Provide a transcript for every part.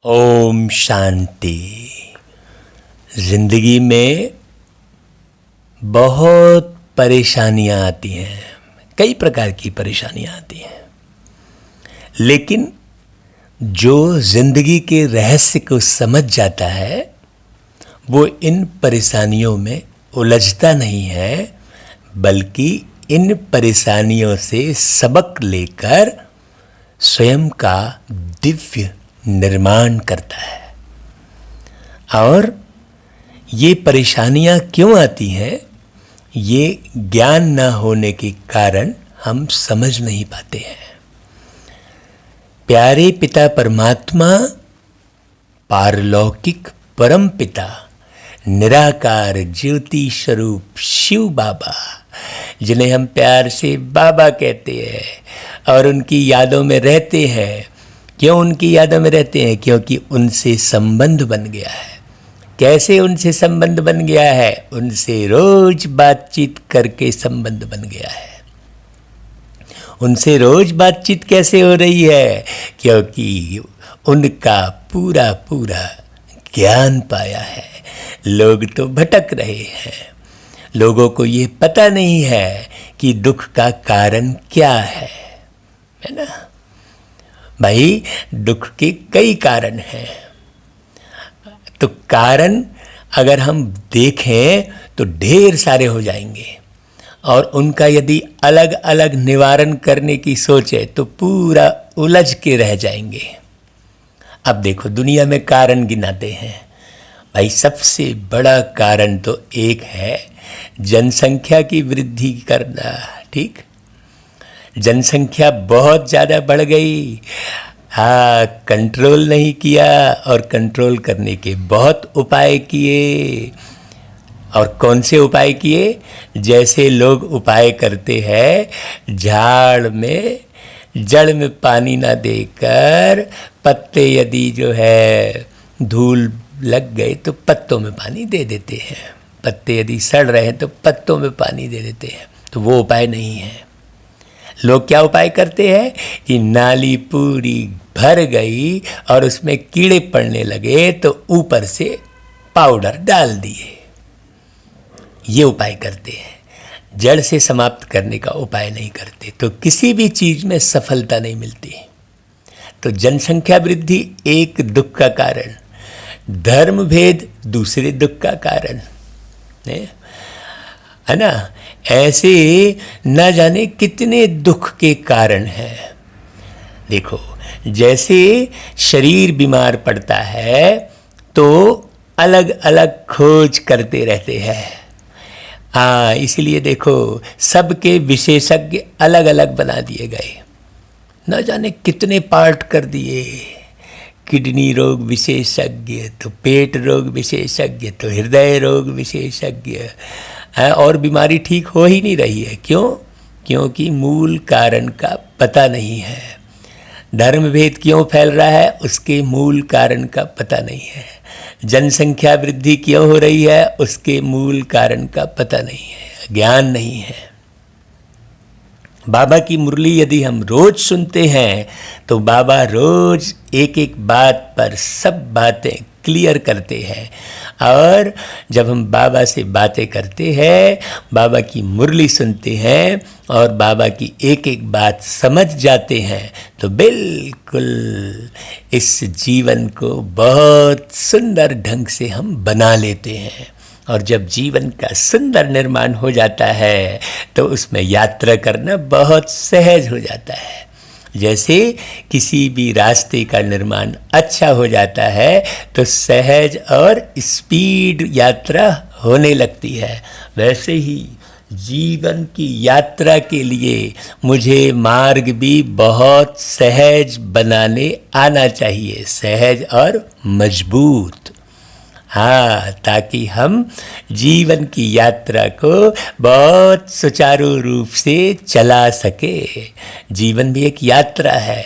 ओम शांति। जिंदगी में बहुत परेशानियां आती हैं, कई प्रकार की परेशानियां आती हैं, लेकिन जो जिंदगी के रहस्य को समझ जाता है वो इन परेशानियों में उलझता नहीं है, बल्कि इन परेशानियों से सबक लेकर स्वयं का दिव्य निर्माण करता है। और ये परेशानियां क्यों आती हैं, ये ज्ञान न होने के कारण हम समझ नहीं पाते हैं। प्यारे पिता परमात्मा, पारलौकिक परम पिता, निराकार ज्योति स्वरूप शिव बाबा, जिन्हें हम प्यार से बाबा कहते हैं और उनकी यादों में रहते हैं। क्यों उनकी यादों में रहते हैं? क्योंकि उनसे संबंध बन गया है। कैसे उनसे संबंध बन गया है? उनसे रोज बातचीत करके संबंध बन गया है। उनसे रोज बातचीत कैसे हो रही है? क्योंकि उनका पूरा पूरा ज्ञान पाया है। लोग तो भटक रहे हैं, लोगों को ये पता नहीं है कि दुख का कारण क्या है ना भाई। दुख के कई कारण हैं, तो कारण अगर हम देखें तो ढेर सारे हो जाएंगे, और उनका यदि अलग अलग निवारण करने की सोचे तो पूरा उलझ के रह जाएंगे। अब देखो, दुनिया में कारण गिनाते हैं भाई, सबसे बड़ा कारण तो एक है जनसंख्या की वृद्धि करना। ठीक, जनसंख्या बहुत ज़्यादा बढ़ गई, हाँ, कंट्रोल नहीं किया, और कंट्रोल करने के बहुत उपाय किए। और कौन से उपाय किए? जैसे लोग उपाय करते हैं, झाड़ में जड़ में पानी ना देकर पत्ते यदि जो है धूल लग गए तो पत्तों में पानी दे देते हैं। पत्ते यदि सड़ रहे हैं तो पत्तों में पानी दे देते हैं। तो वो उपाय नहीं है। लोग क्या उपाय करते हैं कि नाली पूरी भर गई और उसमें कीड़े पड़ने लगे तो ऊपर से पाउडर डाल दिए, ये उपाय करते हैं। जड़ से समाप्त करने का उपाय नहीं करते, तो किसी भी चीज में सफलता नहीं मिलती। तो जनसंख्या वृद्धि एक दुख का कारण, धर्म भेद दूसरे दुख का कारण है ना। ऐसे न जाने कितने दुख के कारण हैं। देखो, जैसे शरीर बीमार पड़ता है तो अलग अलग खोज करते रहते हैं। हाँ, इसलिए देखो, सबके विशेषज्ञ अलग अलग बना दिए गए, न जाने कितने पार्ट कर दिए। किडनी रोग विशेषज्ञ, तो पेट रोग विशेषज्ञ, तो हृदय रोग विशेषज्ञ, और बीमारी ठीक हो ही नहीं रही है। क्यों? क्योंकि मूल कारण का पता नहीं है। धर्म भेद क्यों फैल रहा है, उसके मूल कारण का पता नहीं है। जनसंख्या वृद्धि क्यों हो रही है, उसके मूल कारण का पता नहीं है, ज्ञान नहीं है। बाबा की मुरली यदि हम रोज सुनते हैं तो बाबा रोज एक एक बात पर सब बातें क्लियर करते हैं। और जब हम बाबा से बातें करते हैं, बाबा की मुरली सुनते हैं और बाबा की एक एक बात समझ जाते हैं, तो बिल्कुल इस जीवन को बहुत सुंदर ढंग से हम बना लेते हैं। और जब जीवन का सुंदर निर्माण हो जाता है तो उसमें यात्रा करना बहुत सहज हो जाता है। जैसे किसी भी रास्ते का निर्माण अच्छा हो जाता है तो सहज और स्पीड यात्रा होने लगती है, वैसे ही जीवन की यात्रा के लिए मुझे मार्ग भी बहुत सहज बनाने आना चाहिए, सहज और मजबूत। हाँ, ताकि हम जीवन की यात्रा को बहुत सुचारू रूप से चला सके। जीवन भी एक यात्रा है,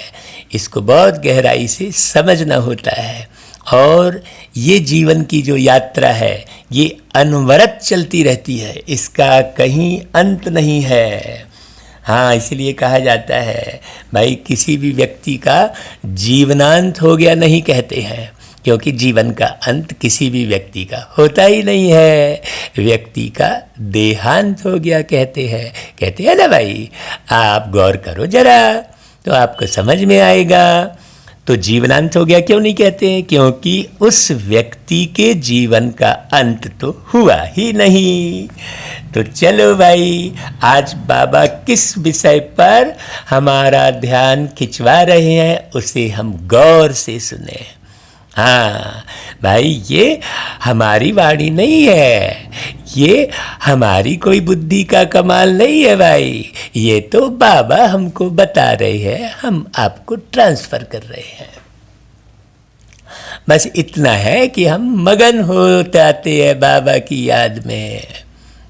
इसको बहुत गहराई से समझना होता है। और ये जीवन की जो यात्रा है ये अनवरत चलती रहती है, इसका कहीं अंत नहीं है। हाँ, इसलिए कहा जाता है भाई, किसी भी व्यक्ति का जीवनांत हो गया नहीं कहते हैं, क्योंकि जीवन का अंत किसी भी व्यक्ति का होता ही नहीं है। व्यक्ति का देहांत हो गया कहते हैं ना भाई। आप गौर करो जरा तो आपको समझ में आएगा। तो जीवनांत हो गया क्यों नहीं कहते हैं? क्योंकि उस व्यक्ति के जीवन का अंत तो हुआ ही नहीं। तो चलो भाई, आज बाबा किस विषय पर हमारा ध्यान खिंचवा रहे हैं उसे हम गौर से सुने। हाँ भाई, ये हमारी वाणी नहीं है, ये हमारी कोई बुद्धि का कमाल नहीं है भाई, ये तो बाबा हमको बता रहे हैं, हम आपको ट्रांसफर कर रहे हैं। बस इतना है कि हम मगन हो जाते हैं बाबा की याद में।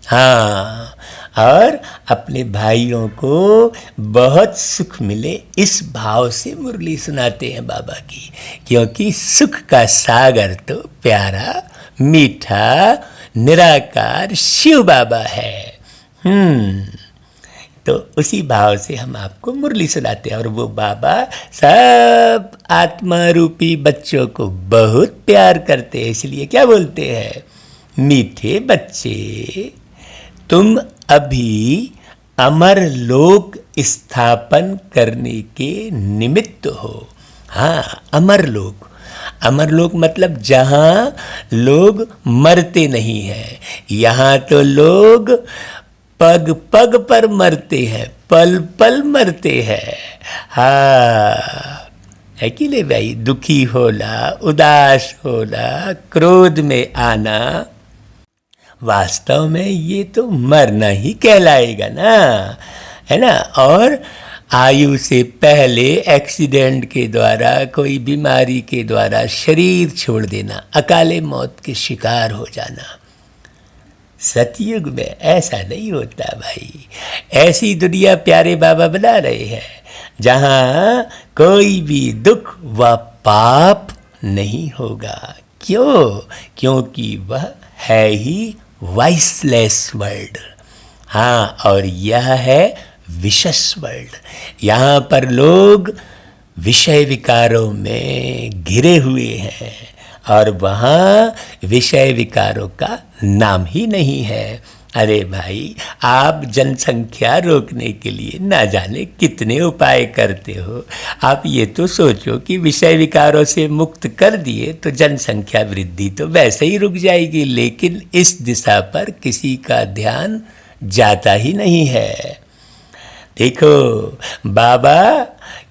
हाँ, और अपने भाइयों को बहुत सुख मिले इस भाव से मुरली सुनाते हैं बाबा की, क्योंकि सुख का सागर तो प्यारा मीठा निराकार शिव बाबा है। तो उसी भाव से हम आपको मुरली सुनाते हैं, और वो बाबा सब आत्मा रूपी बच्चों को बहुत प्यार करते हैं। इसलिए क्या बोलते हैं, मीठे बच्चे तुम अभी अमर लोक स्थापन करने के निमित्त हो। हाँ, अमर लोक, अमर लोक मतलब जहाँ लोग मरते नहीं हैं। यहाँ तो लोग पग पग पर मरते हैं, पल पल मरते हैं। हाँ, है कि नहीं भाई? दुखी होना, उदास होना, क्रोध में आना, वास्तव में ये तो मरना ही कहलाएगा ना, है ना। और आयु से पहले एक्सीडेंट के द्वारा, कोई बीमारी के द्वारा शरीर छोड़ देना, अकाले मौत के शिकार हो जाना। सतयुग में ऐसा नहीं होता भाई। ऐसी दुनिया प्यारे बाबा बना रहे हैं जहाँ कोई भी दुख व पाप नहीं होगा। क्यों? क्योंकि वह है ही वाइसलेस वर्ल्ड। हाँ, और यह है विशस वर्ल्ड। यहाँ पर लोग विषय विकारों में घिरे हुए हैं, और वहाँ विषय विकारों का नाम ही नहीं है। अरे भाई, आप जनसंख्या रोकने के लिए ना जाने कितने उपाय करते हो। आप ये तो सोचो कि विषय विकारों से मुक्त कर दिए तो जनसंख्या वृद्धि तो वैसे ही रुक जाएगी, लेकिन इस दिशा पर किसी का ध्यान जाता ही नहीं है। देखो बाबा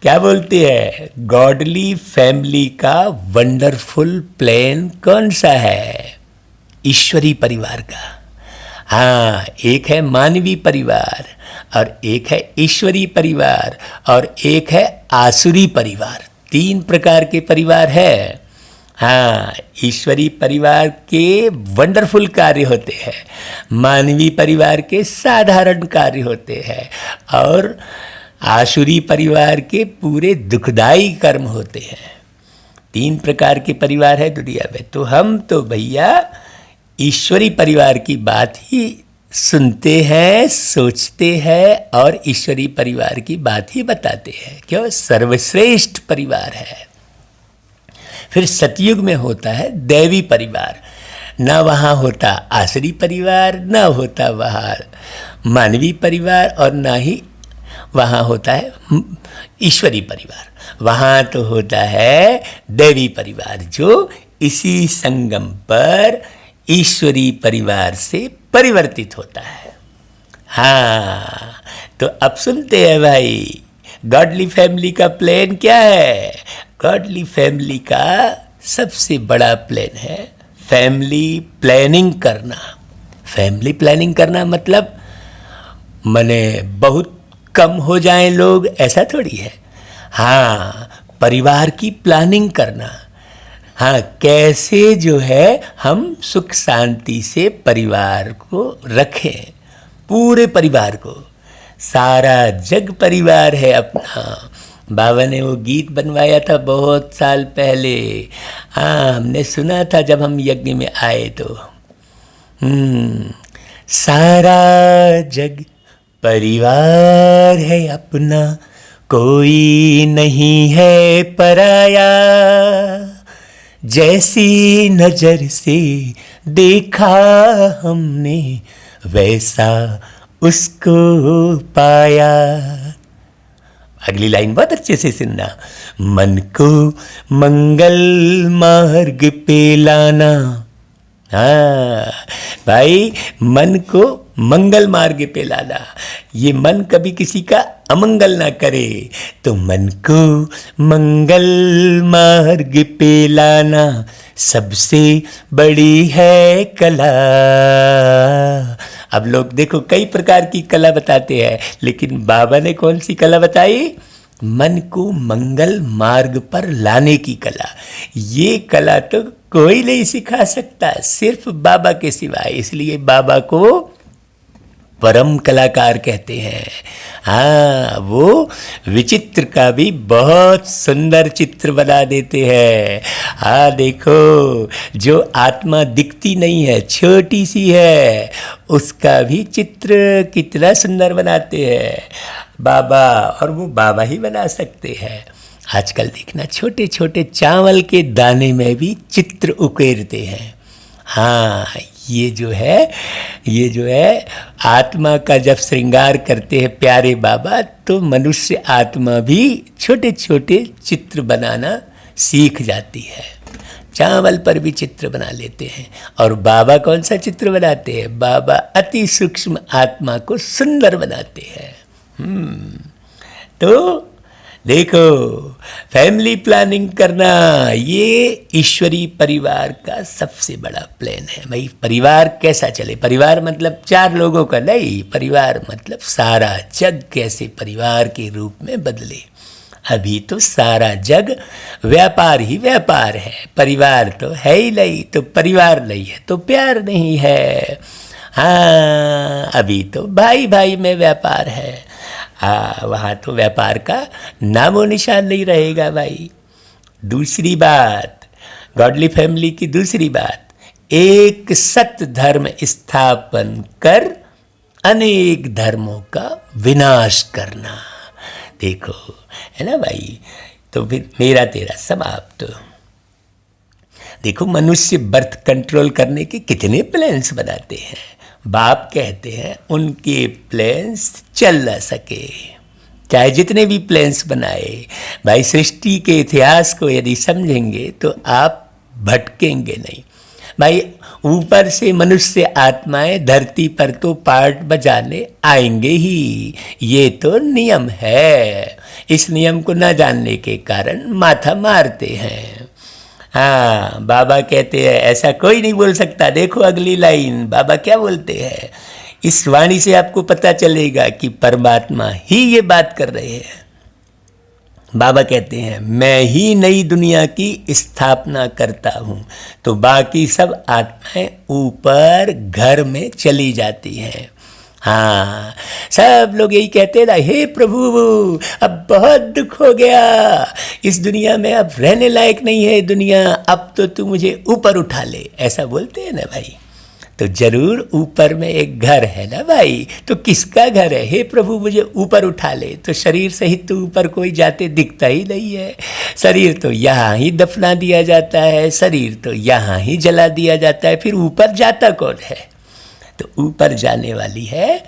क्या बोलते हैं, गॉडली फैमिली का वंडरफुल प्लान कौन सा है? ईश्वरी परिवार का। हाँ, एक है मानवी परिवार, और एक है ईश्वरी परिवार, और एक है आसुरी परिवार। 3 प्रकार के परिवार है। हाँ, ईश्वरी परिवार के वंडरफुल कार्य होते हैं, मानवी परिवार के साधारण कार्य होते हैं, और आसुरी परिवार के पूरे दुखदाई कर्म होते हैं। 3 प्रकार के परिवार है दुनिया में। तो हम तो भैया ईश्वरी परिवार की बात ही सुनते हैं, सोचते हैं, और ईश्वरी परिवार की बात ही बताते हैं। क्यों? सर्वश्रेष्ठ परिवार है। फिर सतयुग में होता है दैवी परिवार। ना वहाँ होता आसुरी परिवार, ना होता वहाँ मानवी परिवार, और ना ही वहाँ होता है ईश्वरी परिवार। वहाँ तो होता है दैवी परिवार, जो इसी संगम पर ईश्वरी परिवार से परिवर्तित होता है। हाँ, तो अब सुनते हैं भाई, गॉडली फैमिली का प्लान क्या है? गॉडली फैमिली का सबसे बड़ा प्लान है फैमिली प्लानिंग करना। फैमिली प्लानिंग करना मतलब मने बहुत कम हो जाएं लोग, ऐसा थोड़ी है। हाँ, परिवार की प्लानिंग करना। हाँ, कैसे जो है हम सुख शांति से परिवार को रखें, पूरे परिवार को। सारा जग परिवार है अपना। बाबा ने वो गीत बनवाया था बहुत साल पहले। हाँ, हमने सुना था जब हम यज्ञ में आए तो। सारा जग परिवार है अपना, कोई नहीं है पराया, जैसी नजर से देखा हमने वैसा उसको पाया। अगली लाइन बहुत अच्छे से सुनना। मन को मंगल मार्ग पे लाना। हाँ भाई, मन को मंगल मार्ग पे लाना, ये मन कभी किसी का अमंगल ना करे, तो मन को मंगल मार्ग पे लाना सबसे बड़ी है कला। अब लोग देखो कई प्रकार की कला बताते हैं, लेकिन बाबा ने कौन सी कला बताई? मन को मंगल मार्ग पर लाने की कला। ये कला तो कोई नहीं सिखा सकता, सिर्फ बाबा के सिवाय, इसलिए बाबा को परम कलाकार कहते हैं। हाँ, वो विचित्र का भी बहुत सुंदर चित्र बना देते हैं। हाँ देखो, जो आत्मा दिखती नहीं है, छोटी सी है, उसका भी चित्र कितना सुंदर बनाते हैं बाबा, और वो बाबा ही बना सकते हैं। आजकल देखना छोटे छोटे चावल के दाने में भी चित्र उकेरते हैं। हाँ, ये जो है आत्मा का जब श्रृंगार करते हैं प्यारे बाबा, तो मनुष्य आत्मा भी छोटे छोटे चित्र बनाना सीख जाती है। चावल पर भी चित्र बना लेते हैं। और बाबा कौन सा चित्र बनाते हैं? बाबा अति सूक्ष्म आत्मा को सुंदर बनाते हैं। तो देखो, फैमिली प्लानिंग करना ये ईश्वरीय परिवार का सबसे बड़ा प्लान है। भाई परिवार कैसा चले? परिवार मतलब 4 लोगों का नहीं, परिवार मतलब सारा जग कैसे परिवार के रूप में बदले। अभी तो सारा जग व्यापार ही व्यापार है, परिवार तो है ही नहीं, तो परिवार नहीं है तो प्यार नहीं है। हाँ, अभी तो भाई भाई में व्यापार है। हाँ, वहाँ तो व्यापार का नामो निशान नहीं रहेगा भाई। दूसरी बात, गॉडली फैमिली की दूसरी बात, एक सत धर्म स्थापन कर अनेक धर्मों का विनाश करना। देखो, है ना भाई, तो फिर मेरा तेरा समाप्त। देखो, मनुष्य बर्थ कंट्रोल करने के कितने प्लान्स बनाते हैं। बाप कहते हैं उनके प्लान्स चल ना सके, चाहे जितने भी प्लान्स बनाए। भाई सृष्टि के इतिहास को यदि समझेंगे तो आप भटकेंगे नहीं। भाई ऊपर से मनुष्य आत्माएं धरती पर तो पार्ट बजाने आएंगे ही, ये तो नियम है। इस नियम को न जानने के कारण माथा मारते हैं। हाँ, बाबा कहते हैं ऐसा कोई नहीं बोल सकता। देखो अगली लाइन, बाबा क्या बोलते हैं? इस वाणी से आपको पता चलेगा कि परमात्मा ही ये बात कर रहे हैं। बाबा कहते हैं मैं ही नई दुनिया की स्थापना करता हूँ, तो बाकी सब आत्माएं ऊपर घर में चली जाती हैं। हाँ, सब लोग यही कहते ना, हे प्रभु अब बहुत दुख हो गया, इस दुनिया में अब रहने लायक नहीं है दुनिया, अब तो तू मुझे ऊपर उठा ले, ऐसा बोलते हैं ना भाई। तो जरूर ऊपर में एक घर है ना भाई, तो किसका घर है? हे प्रभु मुझे ऊपर उठा ले, तो शरीर सहित तो ऊपर कोई जाते दिखता ही नहीं है। शरीर तो यहाँ ही दफना दिया जाता है, शरीर तो यहाँ ही जला दिया जाता है, फिर ऊपर जाता कौन है? तो ऊपर जाने वाली है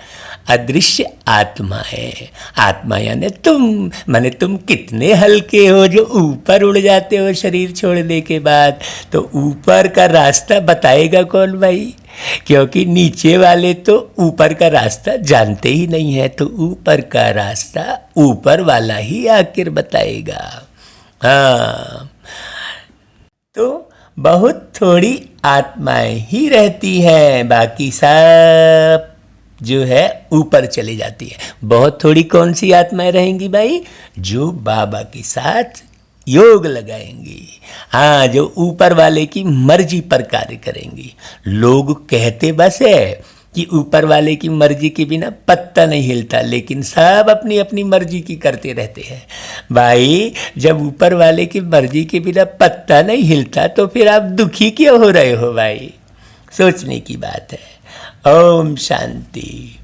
अदृश्य आत्माएं। आत्मा यानी तुम, माने तुम कितने हल्के हो जो ऊपर उड़ जाते हो शरीर छोड़ने के बाद। तो ऊपर का रास्ता बताएगा कौन भाई? क्योंकि नीचे वाले तो ऊपर का रास्ता जानते ही नहीं है, तो ऊपर का रास्ता ऊपर वाला ही आखिर बताएगा। हाँ, तो बहुत थोड़ी आत्माएं ही रहती हैं, बाकी सब जो है ऊपर चली जाती है। बहुत थोड़ी कौन सी आत्माएं रहेंगी भाई? जो बाबा के साथ योग लगाएंगी। हाँ, जो ऊपर वाले की मर्जी पर कार्य करेंगी। लोग कहते बस है कि ऊपर वाले की मर्जी के बिना पत्ता नहीं हिलता, लेकिन सब अपनी अपनी मर्जी की करते रहते हैं। भाई जब ऊपर वाले की मर्जी के बिना पत्ता नहीं हिलता तो फिर आप दुखी क्यों हो रहे हो भाई? सोचने की बात है। ओम शांति,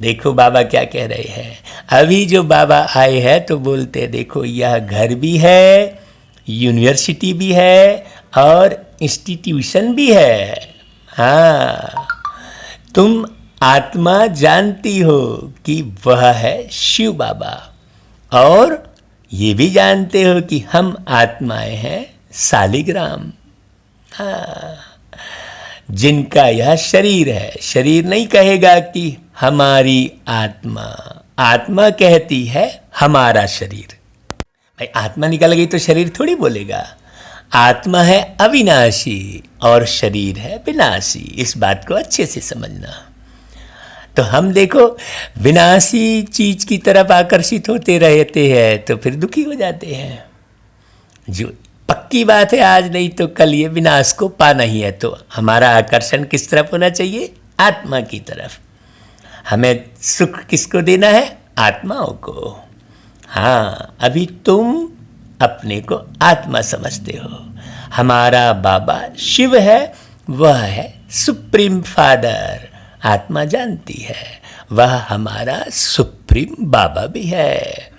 देखो बाबा क्या कह रहे हैं। अभी जो बाबा आए हैं तो बोलते हैं देखो यह घर भी है, यूनिवर्सिटी भी है और इंस्टीट्यूशन भी है। हाँ, तुम आत्मा जानती हो कि वह है शिव बाबा, और ये भी जानते हो कि हम आत्माएं हैं सालिग्राम। हाँ, जिनका यह शरीर है। शरीर नहीं कहेगा कि हमारी आत्मा, आत्मा कहती है हमारा शरीर। भाई आत्मा निकल गई तो शरीर थोड़ी बोलेगा। आत्मा है अविनाशी और शरीर है विनाशी। इस बात को अच्छे से समझना। तो हम देखो विनाशी चीज की तरफ आकर्षित होते रहते हैं तो फिर दुखी हो जाते हैं। जो पक्की बात है आज नहीं तो कल ये विनाश को पाना ही है। तो हमारा आकर्षण किस तरफ होना चाहिए? आत्मा की तरफ। हमें सुख किसको देना है? आत्माओं को। हाँ, अभी तुम अपने को आत्मा समझते हो। हमारा बाबा शिव है, वह है सुप्रीम फादर। आत्मा जानती है वह हमारा सुप्रीम बाबा भी है,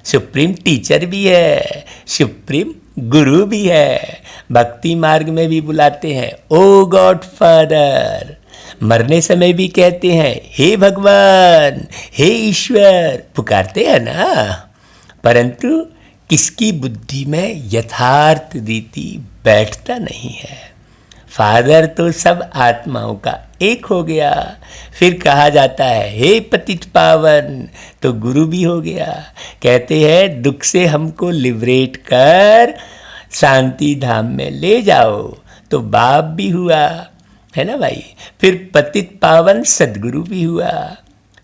सुप्रीम टीचर भी है, सुप्रीम गुरु भी है। भक्ति मार्ग में भी बुलाते हैं ओ गॉड फादर। मरने समय भी कहते हैं हे भगवान, हे ईश्वर, पुकारते हैं ना। परंतु किसकी बुद्धि में यथार्थ रीति बैठता नहीं है। फादर तो सब आत्माओं का एक हो गया। फिर कहा जाता है हे पतित पावन, तो गुरु भी हो गया। कहते हैं दुख से हमको लिबरेट कर शांति धाम में ले जाओ, तो बाप भी हुआ, है ना भाई। फिर पतित पावन सदगुरु भी हुआ।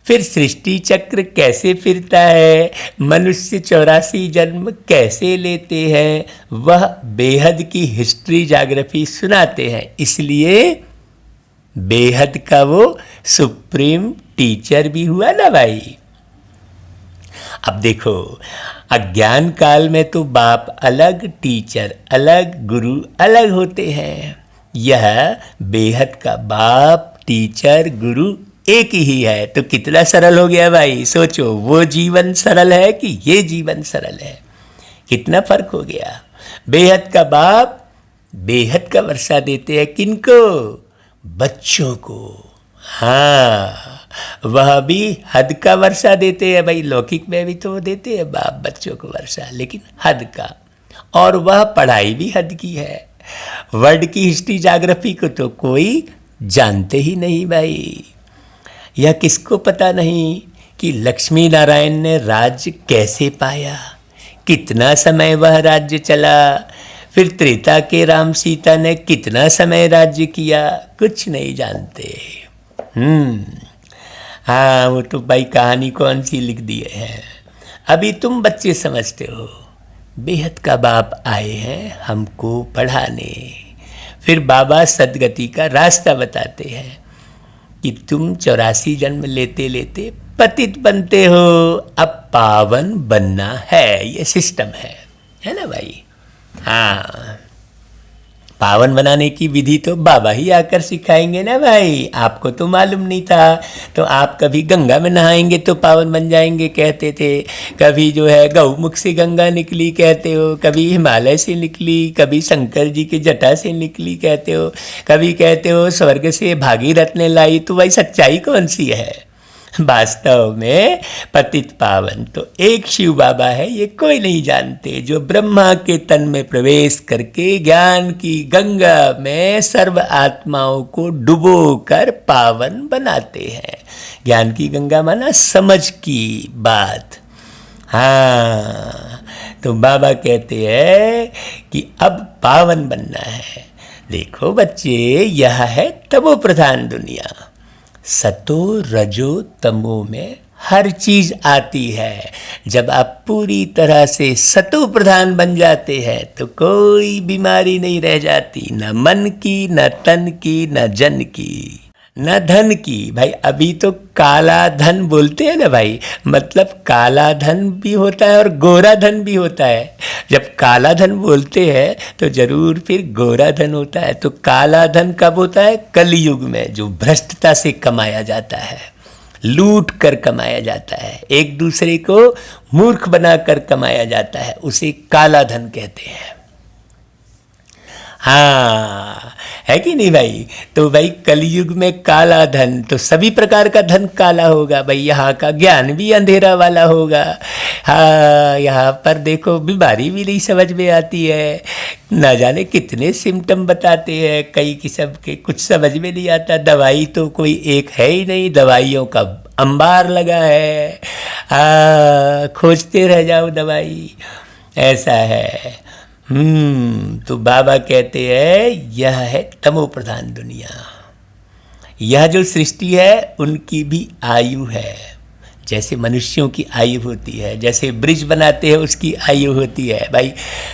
फिर सृष्टि चक्र कैसे फिरता है, मनुष्य 84 जन्म कैसे लेते हैं, वह बेहद की हिस्ट्री ज्योग्राफी सुनाते हैं। इसलिए बेहद का वो सुप्रीम टीचर भी हुआ ना भाई। अब देखो अज्ञान काल में तो बाप अलग, टीचर अलग, गुरु अलग होते हैं। यह बेहद का बाप, टीचर, गुरु एक ही है। तो कितना सरल हो गया भाई। सोचो वो जीवन सरल है कि ये जीवन सरल है, कितना फर्क हो गया। बेहद का बाप बेहद का वर्षा देते हैं किनको? बच्चों को। हाँ, वह भी हद का वर्षा देते हैं भाई। लौकिक में भी तो देते हैं बाप बच्चों को वर्षा, लेकिन हद का। और वह पढ़ाई भी हद की है। वर्ल्ड की हिस्ट्री ज्योग्राफी को तो कोई जानते ही नहीं भाई। यह किसको पता नहीं कि लक्ष्मी नारायण ने राज्य कैसे पाया, कितना समय वह राज्य चला। फिर त्रेता के राम सीता ने कितना समय राज्य किया, कुछ नहीं जानते। हाँ, वो तो भाई कहानी कौन सी लिख दिए हैं। अभी तुम बच्चे समझते हो बेहद का बाप आए हैं हमको पढ़ाने। फिर बाबा सदगति का रास्ता बताते हैं कि तुम 84 जन्म लेते लेते पतित बनते हो, अब पावन बनना है। ये सिस्टम है ना भाई। हाँ, पावन बनाने की विधि तो बाबा ही आकर सिखाएंगे ना भाई। आपको तो मालूम नहीं था, तो आप कभी गंगा में नहाएंगे तो पावन बन जाएंगे कहते थे। कभी जो है गौमुख से गंगा निकली कहते हो, कभी हिमालय से निकली, कभी शंकर जी के जटा से निकली कहते हो, कभी कहते हो स्वर्ग से भागीरथ ने लाई। तो भाई सच्चाई कौन सी है? वास्तव में पतित पावन तो एक शिव बाबा है, ये कोई नहीं जानते। जो ब्रह्मा के तन में प्रवेश करके ज्ञान की गंगा में सर्व आत्माओं को डुबो कर पावन बनाते हैं। ज्ञान की गंगा माना समझ की बात। हाँ, तो बाबा कहते हैं कि अब पावन बनना है। देखो बच्चे, यह है तमो प्रधान दुनिया। सतो रजो तमो में हर चीज आती है। जब आप पूरी तरह से सतो प्रधान बन जाते हैं तो कोई बीमारी नहीं रह जाती, न मन की, न तन की, न जन की, न धन की। भाई अभी तो काला धन बोलते हैं ना भाई, मतलब काला धन भी होता है और गोरा धन भी होता है। जब काला धन बोलते हैं तो जरूर फिर गोरा धन होता है। तो काला धन कब होता है? कलयुग में, जो भ्रष्टता से कमाया जाता है। लूट कर कमाया जाता है, एक दूसरे को मूर्ख बनाकर कमाया जाता है, उसे काला धन कहते हैं। हाँ, है कि नहीं भाई? तो भाई कलयुग में काला धन, तो सभी प्रकार का धन काला होगा भाई। यहाँ का ज्ञान भी अंधेरा वाला होगा। हाँ, यहाँ पर देखो बीमारी भी नहीं समझ में आती है, ना जाने कितने सिम्टम बताते हैं, कई किस्म के, कुछ समझ में नहीं आता। दवाई तो कोई एक है ही नहीं, दवाइयों का अंबार लगा है। हाँ, खोजते रह जाओ दवाई, ऐसा है। तो बाबा कहते हैं यह है तमो प्रधान दुनिया। यह जो सृष्टि है उनकी भी आयु है, जैसे मनुष्यों की आयु होती है, जैसे ब्रिज बनाते हैं उसकी आयु होती है। भाई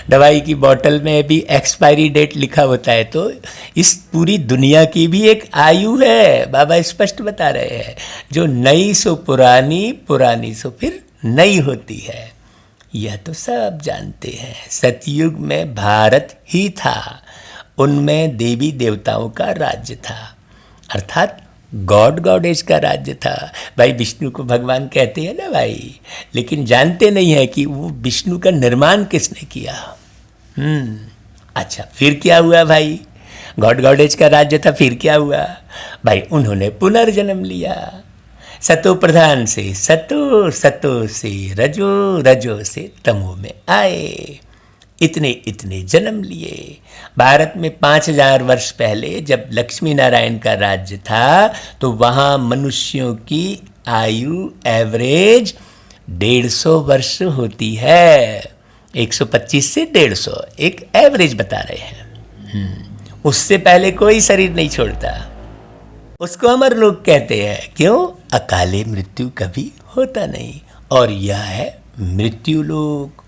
दवाई की बोतल में भी एक्सपायरी डेट लिखा होता है, तो इस पूरी दुनिया की भी एक आयु है। बाबा स्पष्ट बता रहे हैं, जो नई सो पुरानी, पुरानी सो फिर नई होती है। यह तो सब जानते हैं। सतयुग में भारत ही था, उनमें देवी देवताओं का राज्य था, अर्थात गॉड गॉडेज का राज्य था। भाई विष्णु को भगवान कहते हैं ना भाई, लेकिन जानते नहीं है कि वो विष्णु का निर्माण किसने किया। अच्छा, फिर क्या हुआ भाई? गॉड गॉडेज का राज्य था, फिर क्या हुआ भाई? उन्होंने पुनर्जन्म लिया। सतो प्रधान से सतो, सतो से रजो, रजो से तमो में आए। इतने इतने जन्म लिए। भारत में 5000 वर्ष पहले जब लक्ष्मी नारायण का राज्य था, तो वहाँ मनुष्यों की आयु एवरेज 150 वर्ष होती है। 125 से 150 एक एवरेज बता रहे हैं। उससे पहले कोई शरीर नहीं छोड़ता। उसको अमर लोक कहते हैं। क्यों? अकाले मृत्यु कभी होता नहीं। और यह है मृत्यु लोक।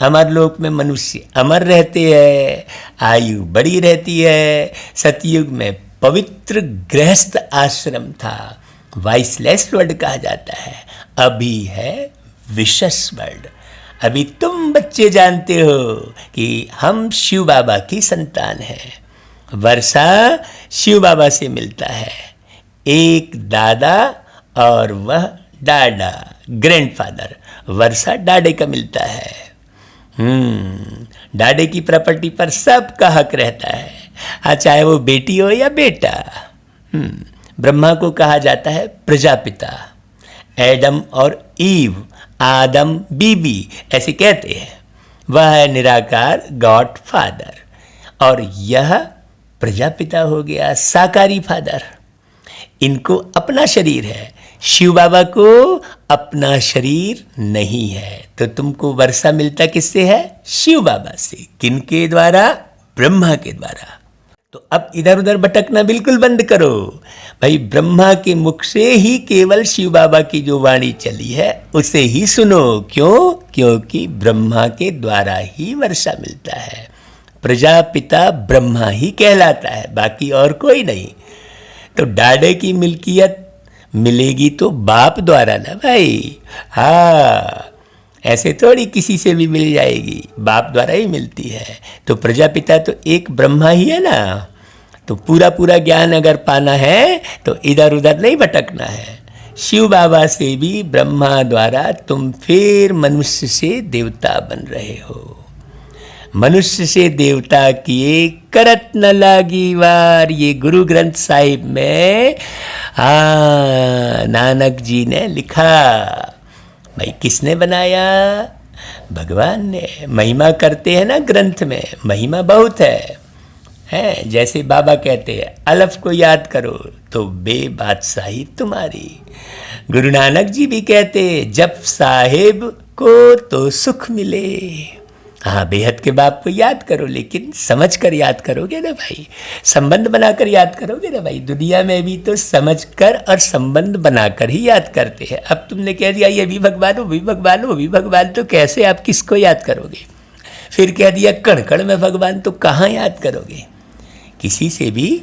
अमर लोक में मनुष्य अमर रहते हैं, आयु बड़ी रहती है। सतयुग में पवित्र गृहस्थ आश्रम था, वाइसलेस वर्ल्ड कहा जाता है। अभी है विशेष वर्ल्ड। अभी तुम बच्चे जानते हो कि हम शिव बाबा की संतान हैं। वर्षा शिव बाबा से मिलता है, एक दादा और वह डाडा, ग्रैंडफादर। वर्षा डाडे का मिलता है। डाडे की प्रॉपर्टी पर सबका हक रहता है, हाँ, चाहे वो बेटी हो या बेटा। ब्रह्मा को कहा जाता है प्रजापिता। एडम और ईव, आदम बीबी ऐसे कहते हैं। वह है निराकार गॉड फादर, और यह प्रजापिता हो गया साकारी फादर। इनको अपना शरीर है, शिव बाबा को अपना शरीर नहीं है। तो तुमको वर्षा मिलता किससे है? शिव बाबा से। किनके द्वारा? ब्रह्मा के द्वारा। तो अब इधर उधर भटकना बिल्कुल बंद करो भाई। ब्रह्मा के मुख से ही केवल शिव बाबा की जो वाणी चली है उसे ही सुनो। क्यों? क्योंकि ब्रह्मा के द्वारा ही वर्षा मिलता है। प्रजापिता ब्रह्मा ही कहलाता है, बाकी और कोई नहीं। तो डाडे की मिल्कियत मिलेगी तो बाप द्वारा ना भाई। हाँ, ऐसे थोड़ी किसी से भी मिल जाएगी, बाप द्वारा ही मिलती है। तो प्रजापिता तो एक ब्रह्मा ही है ना। तो पूरा पूरा ज्ञान अगर पाना है तो इधर उधर नहीं भटकना है। शिव बाबा से भी ब्रह्मा द्वारा तुम फिर मनुष्य से देवता बन रहे हो। मनुष्य से देवता किए करत न लागी वार, ये गुरु ग्रंथ साहिब में नानक जी ने लिखा। भाई किसने बनाया? भगवान ने। महिमा करते हैं ना ग्रंथ में, महिमा बहुत है। जैसे बाबा कहते हैं अलफ को याद करो तो बेबादशाही तुम्हारी। गुरु नानक जी भी कहते जप साहेब को तो सुख मिले। हाँ, बेहद के बाप को याद करो, लेकिन समझ कर याद करोगे ना भाई, संबंध बनाकर याद करोगे ना भाई। दुनिया में भी तो समझ कर और संबंध बनाकर ही याद करते हैं। अब तुमने कह दिया ये भी भगवान, वो भी भगवान, वो भी भगवान, तो कैसे आप किसको याद करोगे? फिर कह दिया कण कण में भगवान, तो कहाँ याद करोगे? किसी से भी।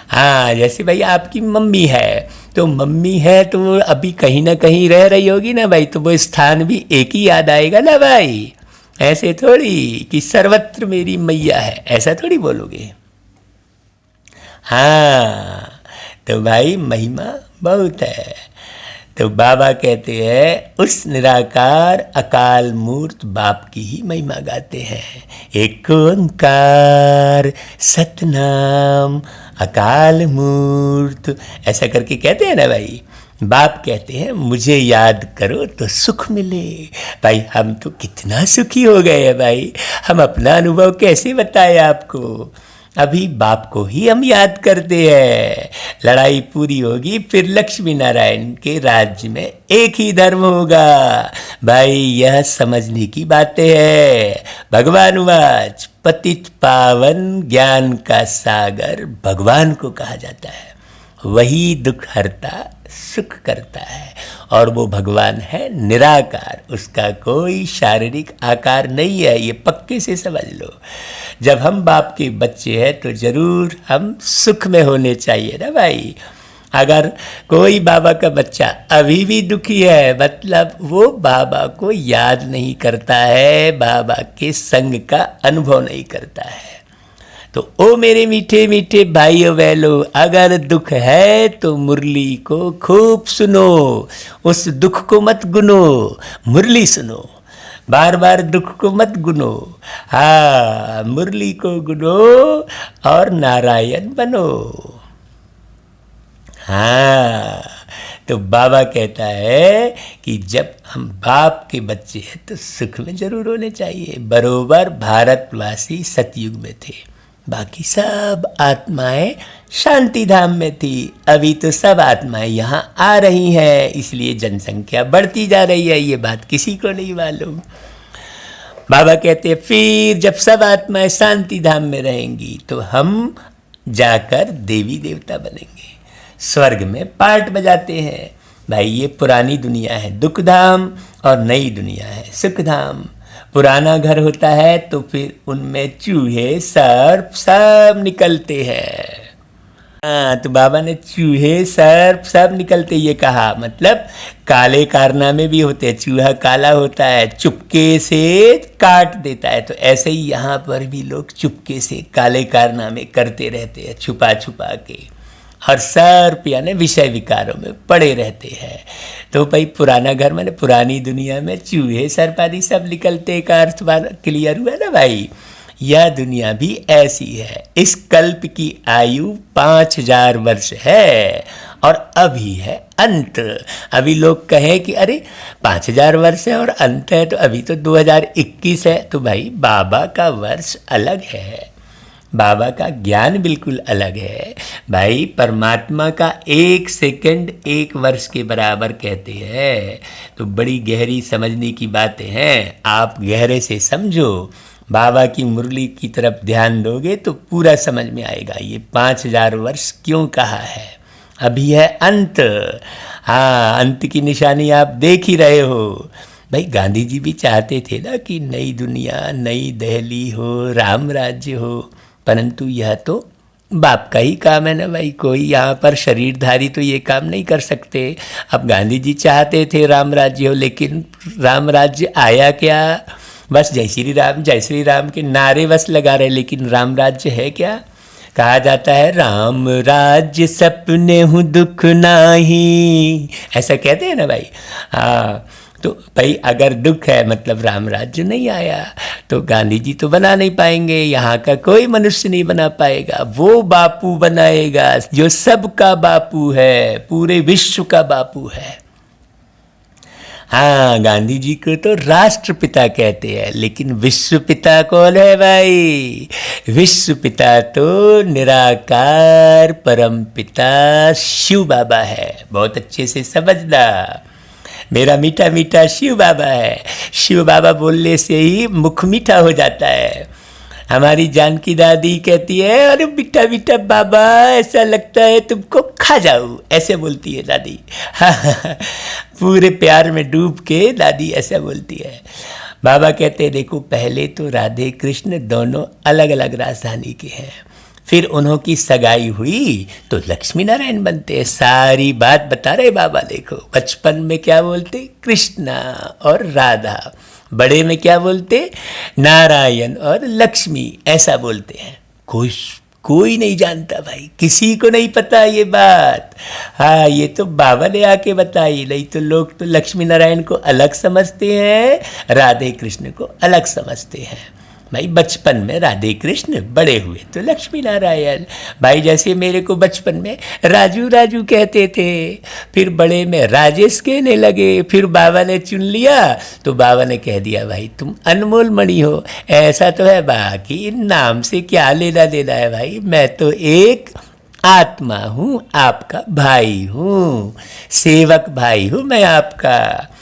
हाँ, जैसे भाई आपकी मम्मी है, तो मम्मी है तो वो अभी कहीं ना कहीं रह रही होगी ना भाई, तो वो स्थान भी एक ही याद आएगा ना भाई। ऐसे थोड़ी कि सर्वत्र मेरी मैया है, ऐसा थोड़ी बोलोगे। हाँ, तो भाई महिमा बहुत है। तो बाबा कहते हैं उस निराकार अकाल मूर्त बाप की ही महिमा गाते हैं। एक ओंकार सतनाम अकाल मूर्त, ऐसा करके कहते हैं ना भाई। बाप कहते हैं मुझे याद करो तो सुख मिले। भाई हम तो कितना सुखी हो गए हैं भाई, हम अपना अनुभव कैसे बताएं आपको। अभी बाप को ही हम याद करते हैं। लड़ाई पूरी होगी फिर लक्ष्मी नारायण के राज्य में एक ही धर्म होगा। भाई यह समझने की बातें है। भगवान वाच पतित पावन ज्ञान का सागर भगवान को कहा जाता है। वही दुख हरता सुख करता है और वो भगवान है निराकार, उसका कोई शारीरिक आकार नहीं है, ये पक्के से समझ लो। जब हम बाप के बच्चे हैं तो जरूर हम सुख में होने चाहिए ना भाई। अगर कोई बाबा का बच्चा अभी भी दुखी है मतलब वो बाबा को याद नहीं करता है, बाबा के संग का अनुभव नहीं करता है। तो ओ मेरे मीठे मीठे भाइयों बहनों, अगर दुख है तो मुरली को खूब सुनो, उस दुख को मत गुनो, मुरली सुनो। बार बार दुख को मत गुनो, हाँ मुरली को गुनो और नारायण बनो। हाँ तो बाबा कहता है कि जब हम बाप के बच्चे हैं तो सुख में जरूर होने चाहिए। बरोबर भारतवासी सतयुग में थे, बाकी सब आत्माएं शांति धाम में थी। अभी तो सब आत्माएं यहाँ आ रही हैं, इसलिए जनसंख्या बढ़ती जा रही है। ये बात किसी को नहीं मालूम। बाबा कहते हैं फिर जब सब आत्माएं शांति धाम में रहेंगी तो हम जाकर देवी देवता बनेंगे, स्वर्ग में पार्ट बजाते हैं। भाई ये पुरानी दुनिया है दुख धाम और नई दुनिया है सुख धाम। पुराना घर होता है तो फिर उनमें चूहे सर्प सब निकलते हैं। हाँ तो बाबा ने चूहे सर्प सब निकलते ये कहा, मतलब काले कारनामे भी होते हैं। चूहा काला होता है, चुपके से काट देता है। तो ऐसे ही यहाँ पर भी लोग चुपके से काले कारनामे करते रहते हैं छुपा छुपा के, और सर्प यानी विषय विकारों में पड़े रहते हैं। तो भाई पुराना घर माने पुरानी दुनिया में चूहे सर्प आदि सब निकलते का अर्थ क्लियर हुआ ना भाई। यह दुनिया भी ऐसी है। इस कल्प की आयु 5000 वर्ष है और अभी है अंत। अभी लोग कहें कि अरे 5000 वर्ष है और अंत है तो अभी तो 2021 है। तो भाई बाबा का वर्ष अलग है, बाबा का ज्ञान बिल्कुल अलग है भाई। परमात्मा का 1 सेकंड 1 वर्ष के बराबर कहते हैं। तो बड़ी गहरी समझने की बातें हैं, आप गहरे से समझो। बाबा की मुरली की तरफ ध्यान दोगे तो पूरा समझ में आएगा ये 5000 वर्ष क्यों कहा है। अभी है अंत, हाँ अंत की निशानी आप देख ही रहे हो। भाई गांधी जी भी चाहते थे ना कि नई दुनिया नई दिल्ली हो, राम राज्य हो, परंतु यह तो बाप का ही काम है ना भाई। कोई यहाँ पर शरीरधारी तो ये काम नहीं कर सकते। अब गांधी जी चाहते थे राम राज्य हो, लेकिन राम राज्य आया क्या? बस जय श्री राम के नारे बस लगा रहे, लेकिन राम राज्य है क्या? कहा जाता है राम राज्य सपने हूँ दुख नाही, ऐसा कहते हैं ना भाई। हाँ तो भाई अगर दुख है मतलब राम राज्य नहीं आया तो गांधी जी तो बना नहीं पाएंगे, यहाँ का कोई मनुष्य नहीं बना पाएगा। वो बापू बनाएगा जो सबका बापू है, पूरे विश्व का बापू है। हाँ गांधी जी को तो राष्ट्रपिता कहते हैं, लेकिन विश्व पिता कौन है भाई? विश्व पिता तो निराकार परम पिता शिव बाबा है। बहुत अच्छे से समझना, मेरा मीठा मीठा शिव बाबा है। शिव बाबा बोलने से ही मुख मीठा हो जाता है। हमारी जानकी दादी कहती है अरे मीठा मीठा बाबा ऐसा लगता है तुमको खा जाऊँ, ऐसे बोलती है दादी। पूरे प्यार में डूब के दादी ऐसा बोलती है। बाबा कहते हैं देखो पहले तो राधे कृष्ण दोनों अलग अलग राजधानी के हैं, फिर उन्हों की सगाई हुई तो लक्ष्मी नारायण बनते हैं। सारी बात बता रहे बाबा। देखो बचपन में क्या बोलते? कृष्णा और राधा। बड़े में क्या बोलते? नारायण और लक्ष्मी, ऐसा बोलते हैं। कोई नहीं जानता भाई, किसी को नहीं पता ये बात। हाँ, ये तो बाबा ने आके बताई, नहीं तो लोग तो लक्ष्मी नारायण को अलग समझते हैं, राधे कृष्ण को अलग समझते हैं। भाई बचपन में राधे कृष्ण, बड़े हुए तो लक्ष्मी नारायण। भाई जैसे मेरे को बचपन में राजू राजू कहते थे, फिर बड़े में राजेश कहने लगे, फिर बाबा ने चुन लिया तो बाबा ने कह दिया भाई तुम अनमोल मणि हो। ऐसा तो है, बाकी इन नाम से क्या लेना देना है भाई, मैं तो एक आत्मा हूँ, आपका भाई हूँ, सेवक भाई हूँ मैं आपका।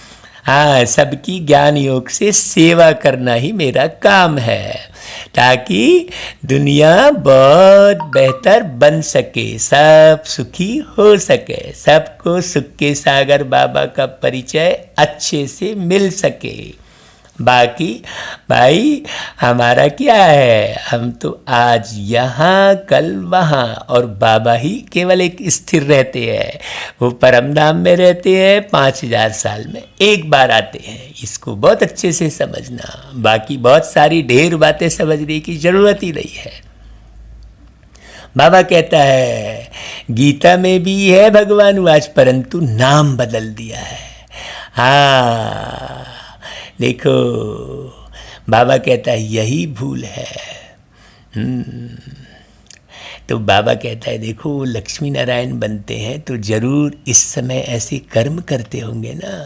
हाँ, सबकी ज्ञान योग से सेवा करना ही मेरा काम है, ताकि दुनिया बहुत बेहतर बन सके, सब सुखी हो सके, सबको सुख के सागर बाबा का परिचय अच्छे से मिल सके। बाकी भाई हमारा क्या है, हम तो आज यहाँ कल वहाँ, और बाबा ही केवल एक स्थिर रहते हैं। वो परम धाम में रहते हैं, 5000 साल में एक बार आते हैं, इसको बहुत अच्छे से समझना। बाकी बहुत सारी ढेर बातें समझने की जरूरत ही नहीं है। बाबा कहता है गीता में भी है भगवान वाच, परंतु नाम बदल दिया है। हाँ देखो, बाबा कहता है यही भूल है। तो बाबा कहता है देखो, लक्ष्मी नारायण बनते हैं तो जरूर इस समय ऐसे कर्म करते होंगे ना।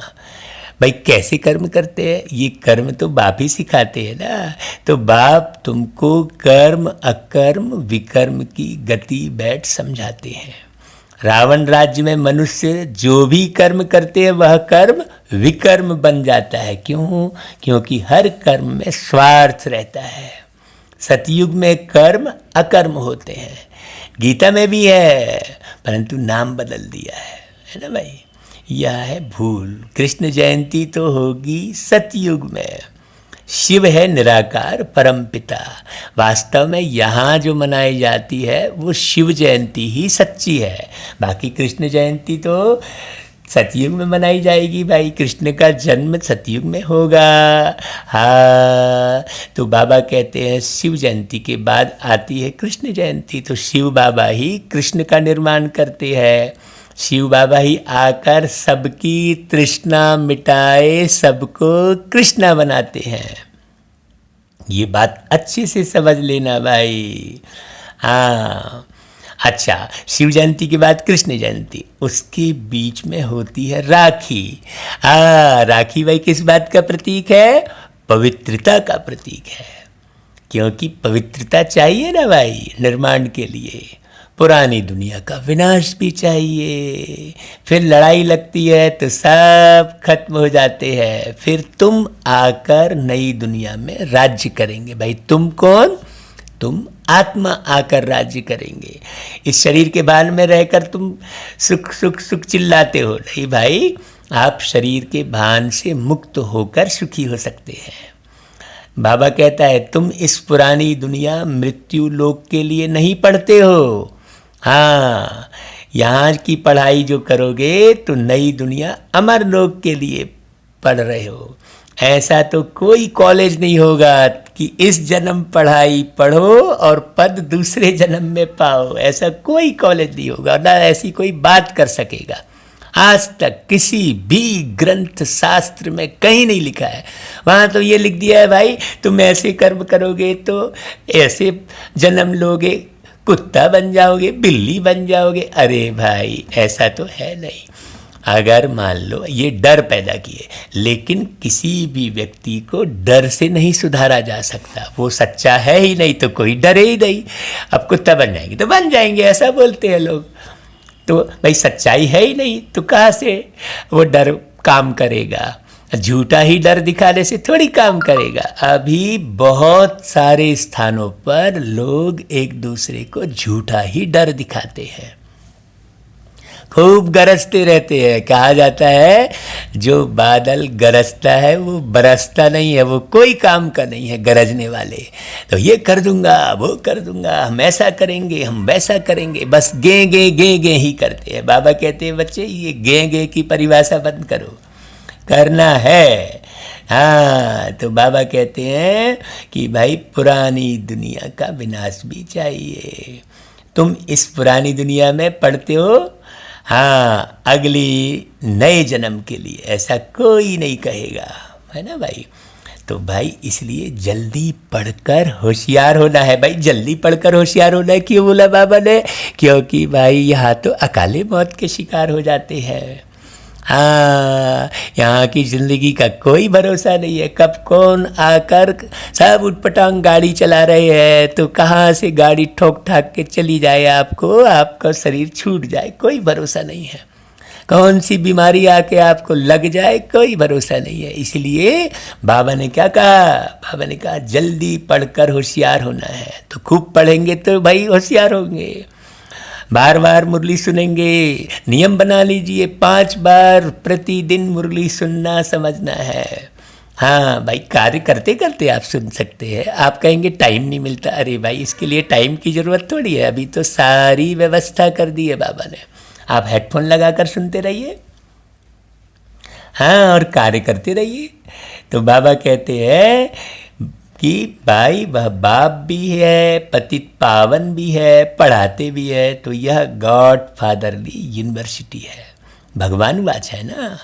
भाई कैसे कर्म करते हैं, ये कर्म तो बाप ही सिखाते हैं ना। तो बाप तुमको कर्म अकर्म विकर्म की गति बैठ समझाते हैं। रावण राज्य में मनुष्य जो भी कर्म करते हैं वह कर्म विकर्म बन जाता है। क्यों? क्योंकि हर कर्म में स्वार्थ रहता है। सतयुग में कर्म अकर्म होते हैं, गीता में भी है, परंतु नाम बदल दिया है ना भाई। यह है भूल। कृष्ण जयंती तो होगी सतयुग में। शिव है निराकार परम पिता। वास्तव में यहाँ जो मनाई जाती है वो शिव जयंती ही सच्ची है। बाकी कृष्ण जयंती तो सतयुग में मनाई जाएगी भाई, कृष्ण का जन्म सतयुग में होगा। हाँ, तो बाबा कहते हैं शिव जयंती के बाद आती है कृष्ण जयंती। तो शिव बाबा ही कृष्ण का निर्माण करते हैं। शिव बाबा ही आकर सबकी तृष्णा मिटाए, सबको कृष्णा बनाते हैं। ये बात अच्छे से समझ लेना भाई। हाँ अच्छा, शिव जयंती के बाद कृष्ण जयंती, उसके बीच में होती है राखी। राखी भाई किस बात का प्रतीक है? पवित्रता का प्रतीक है। क्योंकि पवित्रता चाहिए ना भाई निर्माण के लिए। पुरानी दुनिया का विनाश भी चाहिए। फिर लड़ाई लगती है तो सब खत्म हो जाते हैं। फिर तुम आकर नई दुनिया में राज्य करेंगे भाई। तुम कौन? तुम आत्मा आकर राज्य करेंगे। इस शरीर के भान में रहकर तुम सुख सुख सुख चिल्लाते हो, नहीं भाई। आप शरीर के भान से मुक्त होकर सुखी हो सकते हैं। बाबा कहता है तुम इस पुरानी दुनिया मृत्यु लोक के लिए नहीं पढ़ते हो। हाँ, यहाँ की पढ़ाई जो करोगे तो नई दुनिया अमर लोक के लिए पढ़ रहे हो। ऐसा तो कोई कॉलेज नहीं होगा कि इस जन्म पढ़ाई पढ़ो और पद दूसरे जन्म में पाओ। ऐसा कोई कॉलेज नहीं होगा, ना ऐसी कोई बात कर सकेगा। आज तक किसी भी ग्रंथ शास्त्र में कहीं नहीं लिखा है। वहाँ तो ये लिख दिया है भाई तुम ऐसे कर्म करोगे तो ऐसे जन्म लोगे, कुत्ता बन जाओगे, बिल्ली बन जाओगे। अरे भाई ऐसा तो है नहीं। अगर मान लो ये डर पैदा किए, लेकिन किसी भी व्यक्ति को डर से नहीं सुधारा जा सकता। वो सच्चा है ही नहीं तो कोई डरे ही नहीं। अब कुत्ता बन जाएंगे तो बन जाएंगे, ऐसा बोलते हैं लोग। तो भाई सच्चाई है ही नहीं तो कहाँ से वो डर काम करेगा? झूठा ही डर दिखाने से थोड़ी काम करेगा। अभी बहुत सारे स्थानों पर लोग एक दूसरे को झूठा ही डर दिखाते हैं, खूब गरजते रहते हैं। कहा जाता है जो बादल गरजता है वो बरसता नहीं है, वो कोई काम का नहीं है गरजने वाले। तो ये कर दूंगा, वो कर दूंगा, हम ऐसा करेंगे, हम वैसा करेंगे, बस गे गे गे गे ही करते हैं। बाबा कहते हैं बच्चे ये गे गे की परिभाषा बंद करो। करना है हाँ, तो बाबा कहते हैं कि भाई पुरानी दुनिया का विनाश भी चाहिए। तुम इस पुरानी दुनिया में पढ़ते हो, हाँ, अगली नए जन्म के लिए, ऐसा कोई नहीं कहेगा, है ना भाई। तो भाई इसलिए जल्दी पढ़कर होशियार होना है भाई, जल्दी पढ़कर होशियार होना है। क्यों बोला बाबा ने? क्योंकि भाई यहाँ तो अकाले मौत के शिकार हो जाते हैं। हाँ, यहाँ की ज़िंदगी का कोई भरोसा नहीं है, कब कौन आकर, सब उटपटांग गाड़ी चला रहे हैं, तो कहाँ से गाड़ी ठोक ठाक के चली जाए, आपका शरीर छूट जाए, कोई भरोसा नहीं है। कौन सी बीमारी आके आपको लग जाए, कोई भरोसा नहीं है। इसलिए बाबा ने क्या कहा? बाबा ने कहा जल्दी पढ़कर होशियार होना है। तो खूब पढ़ेंगे तो भाई होशियार होंगे। बार बार मुरली सुनेंगे, नियम बना लीजिए 5 बार प्रतिदिन मुरली सुनना समझना है। हाँ भाई, कार्य करते करते आप सुन सकते हैं। आप कहेंगे टाइम नहीं मिलता, अरे भाई इसके लिए टाइम की ज़रूरत थोड़ी है, अभी तो सारी व्यवस्था कर दी है बाबा ने। आप हेडफोन लगाकर सुनते रहिए, हाँ, और कार्य करते रहिए। तो बाबा कहते हैं कि भाई वह बाप भी है, पतित पावन भी है, पढ़ाते भी है, तो यह गॉड फादरली यूनिवर्सिटी है। भगवान वाच है ना,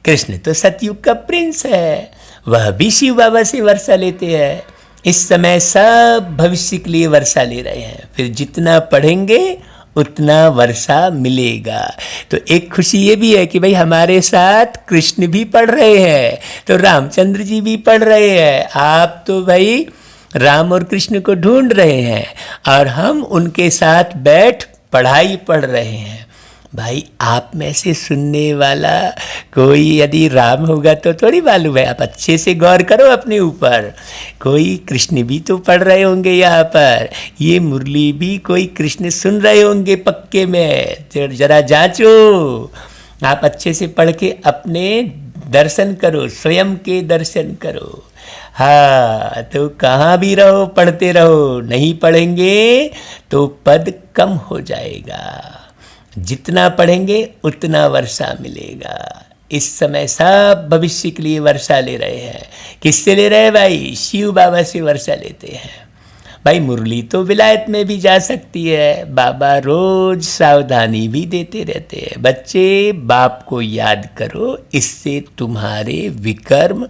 कृष्ण तो सतयुग का प्रिंस है, वह भी शिव बाबा से वर्षा लेते हैं। इस समय सब भविष्य के लिए वर्षा ले रहे हैं, फिर जितना पढ़ेंगे उतना वर्षा मिलेगा। तो एक खुशी ये भी है कि भाई हमारे साथ कृष्ण भी पढ़ रहे हैं, तो रामचंद्र जी भी पढ़ रहे हैं। आप तो भाई राम और कृष्ण को ढूंढ रहे हैं और हम उनके साथ बैठ पढ़ाई पढ़ रहे हैं। भाई आप में से सुनने वाला कोई यदि राम होगा तो थोड़ी मालूम है, आप अच्छे से गौर करो अपने ऊपर। कोई कृष्ण भी तो पढ़ रहे होंगे यहाँ पर, ये मुरली भी कोई कृष्ण सुन रहे होंगे पक्के में, जरा जांचो। आप अच्छे से पढ़ के अपने दर्शन करो, स्वयं के दर्शन करो। हाँ, तो कहाँ भी रहो पढ़ते रहो, नहीं पढ़ेंगे तो पद कम हो जाएगा। जितना पढ़ेंगे उतना वर्षा मिलेगा। इस समय सब भविष्य के लिए वर्षा ले रहे हैं। किससे ले रहे हैं भाई? शिव बाबा से वर्षा लेते हैं। भाई मुरली तो विलायत में भी जा सकती है, बाबा रोज सावधानी भी देते रहते हैं। बच्चे, बाप को याद करो, इससे तुम्हारे विकर्म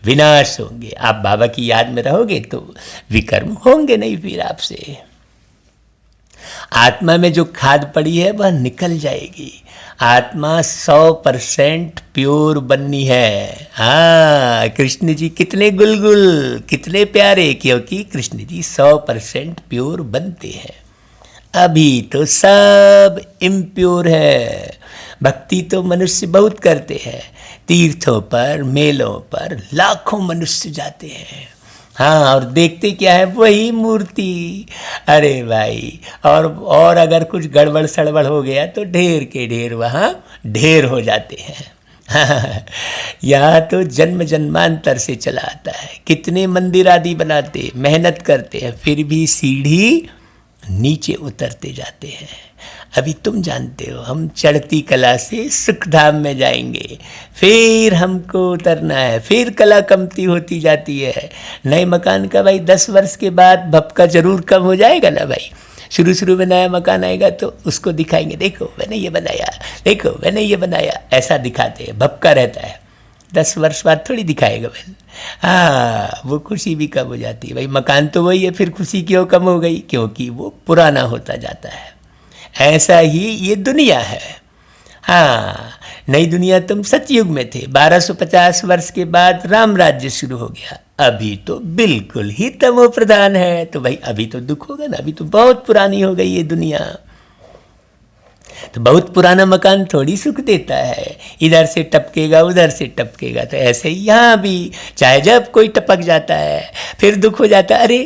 विनाश होंगे। आप बाबा की याद में रहोगे तो विकर्म होंगे नहीं फिर आपसे। आत्मा में जो खाद पड़ी है वह निकल जाएगी। आत्मा 100% प्योर बननी है। हाँ, कृष्ण जी कितने गुलगुल, कितने प्यारे, क्योंकि कृष्ण जी 100% प्योर बनते हैं। अभी तो सब इम्प्योर है। भक्ति तो मनुष्य बहुत करते हैं, तीर्थों पर, मेलों पर लाखों मनुष्य जाते हैं। हाँ, और देखते क्या है? वही मूर्ति। अरे भाई, और अगर कुछ गड़बड़ सड़बड़ हो गया तो ढेर के ढेर वहाँ ढेर हो जाते हैं। यहाँ तो जन्म जन्मांतर से चला आता है। कितने मंदिर आदि बनाते, मेहनत करते हैं, फिर भी सीढ़ी नीचे उतरते जाते हैं। अभी तुम जानते हो, हम चढ़ती कला से सुखधाम में जाएंगे, फिर हमको उतरना है, फिर कला कमती होती जाती है। नए मकान का भाई 10 वर्ष के बाद भपका जरूर कम हो जाएगा ना भाई। शुरू शुरू में नया मकान आएगा तो उसको दिखाएंगे, देखो मैंने ये बनाया, देखो मैंने ये बनाया, ऐसा दिखाते हैं, भपका रहता है। 10 वर्ष बाद थोड़ी दिखाएगा भाई। हाँ, वो खुशी भी कम हो जाती है भाई। मकान तो वही है, फिर खुशी क्यों कम हो गई? क्योंकि वो पुराना होता जाता है। ऐसा ही ये दुनिया है। हाँ, नई दुनिया तुम सतयुग में थे, 1250 वर्ष के बाद राम राज्य शुरू हो गया। अभी तो बिल्कुल ही तमो प्रधान है, तो भाई अभी तो दुख होगा ना, अभी तो बहुत पुरानी हो गई ये दुनिया। तो बहुत पुराना मकान थोड़ी सुख देता है, इधर से टपकेगा उधर से टपकेगा। तो ऐसे ही यहाँ भी, चाहे जब कोई टपक जाता है फिर दुख हो जाता है, अरे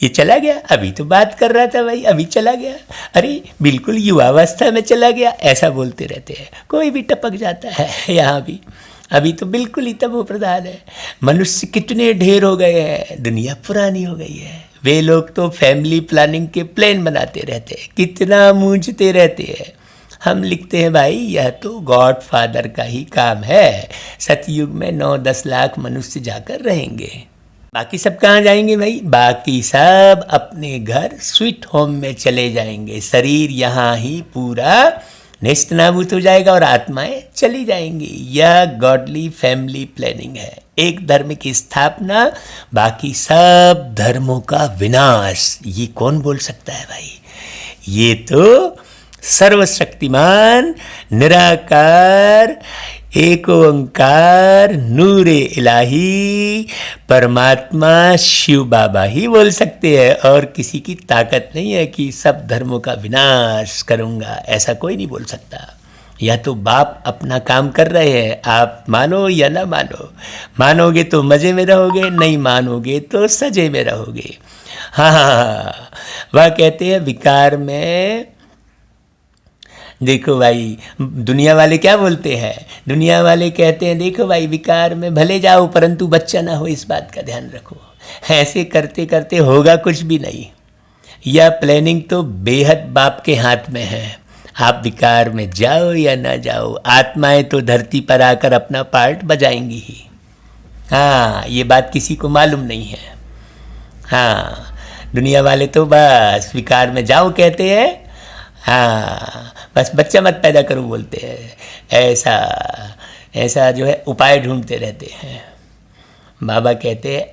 ये चला गया, अभी तो बात कर रहा था भाई, अभी चला गया, अरे बिल्कुल युवावस्था में चला गया, ऐसा बोलते रहते हैं। कोई भी टपक जाता है यहाँ भी। अभी तो बिल्कुल ही तमो प्रधान है। मनुष्य कितने ढेर हो गए हैं, दुनिया पुरानी हो गई है। वे लोग तो फैमिली प्लानिंग के प्लान बनाते रहते हैं, कितना मूंझते रहते हैं। हम लिखते हैं भाई यह तो गॉड फादर का ही काम है, सतयुग में 9-10 लाख मनुष्य जाकर रहेंगे, बाकी सब कहाँ जाएंगे भाई? बाकी सब अपने घर स्वीट होम में चले जाएंगे, शरीर यहाँ ही पूरा नेस्त नाबूद हो जाएगा और आत्माएं चली जाएंगी। यह गॉडली फैमिली प्लानिंग है, एक धर्म की स्थापना, बाकी सब धर्मों का विनाश। ये कौन बोल सकता है भाई? ये तो सर्वशक्तिमान निराकार एक ओंकार नूरे इलाही परमात्मा शिव बाबा ही बोल सकते हैं, और किसी की ताकत नहीं है कि सब धर्मों का विनाश करूँगा, ऐसा कोई नहीं बोल सकता। या तो बाप अपना काम कर रहे हैं, आप मानो या ना मानो, मानोगे तो मज़े में रहोगे, नहीं मानोगे तो सजे में रहोगे। हाँ, वह कहते हैं विकार में, देखो भाई दुनिया वाले क्या बोलते हैं, दुनिया वाले कहते हैं देखो भाई विकार में भले जाओ परंतु बच्चा ना हो, इस बात का ध्यान रखो। ऐसे करते करते होगा कुछ भी नहीं। यह प्लानिंग तो बेहद बाप के हाथ में है, आप विकार में जाओ या ना जाओ, आत्माएं तो धरती पर आकर अपना पार्ट बजाएंगी ही। हाँ, ये बात किसी को मालूम नहीं है। हाँ, दुनिया वाले तो बस विकार में जाओ कहते हैं, हाँ बस बच्चा मत पैदा करो बोलते हैं, ऐसा जो है उपाय ढूंढते रहते हैं। बाबा कहते हैं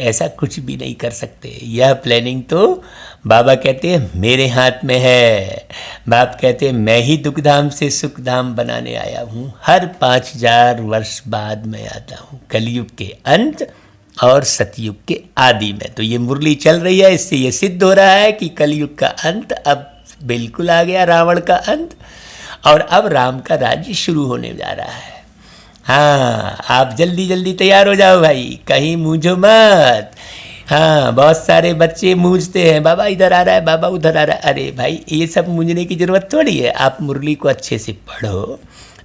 ऐसा कुछ भी नहीं कर सकते, यह प्लानिंग तो बाबा कहते हैं मेरे हाथ में है। बाप कहते हैं मैं ही दुखधाम से सुखधाम बनाने आया हूँ, हर 5000 वर्ष बाद मैं आता हूँ, कलयुग के अंत और सतयुग के आदि में। तो ये मुरली चल रही है, इससे ये सिद्ध हो रहा है कि कलयुग का अंत अब बिल्कुल आ गया, रावण का अंत, और अब राम का राज्य शुरू होने जा रहा है। हाँ, आप जल्दी जल्दी तैयार हो जाओ भाई, कहीं मूंझो मत। हाँ, बहुत सारे बच्चे मूंझते हैं, बाबा इधर आ रहा है, बाबा उधर आ रहा है। अरे भाई ये सब मूंझने की ज़रूरत थोड़ी है, आप मुरली को अच्छे से पढ़ो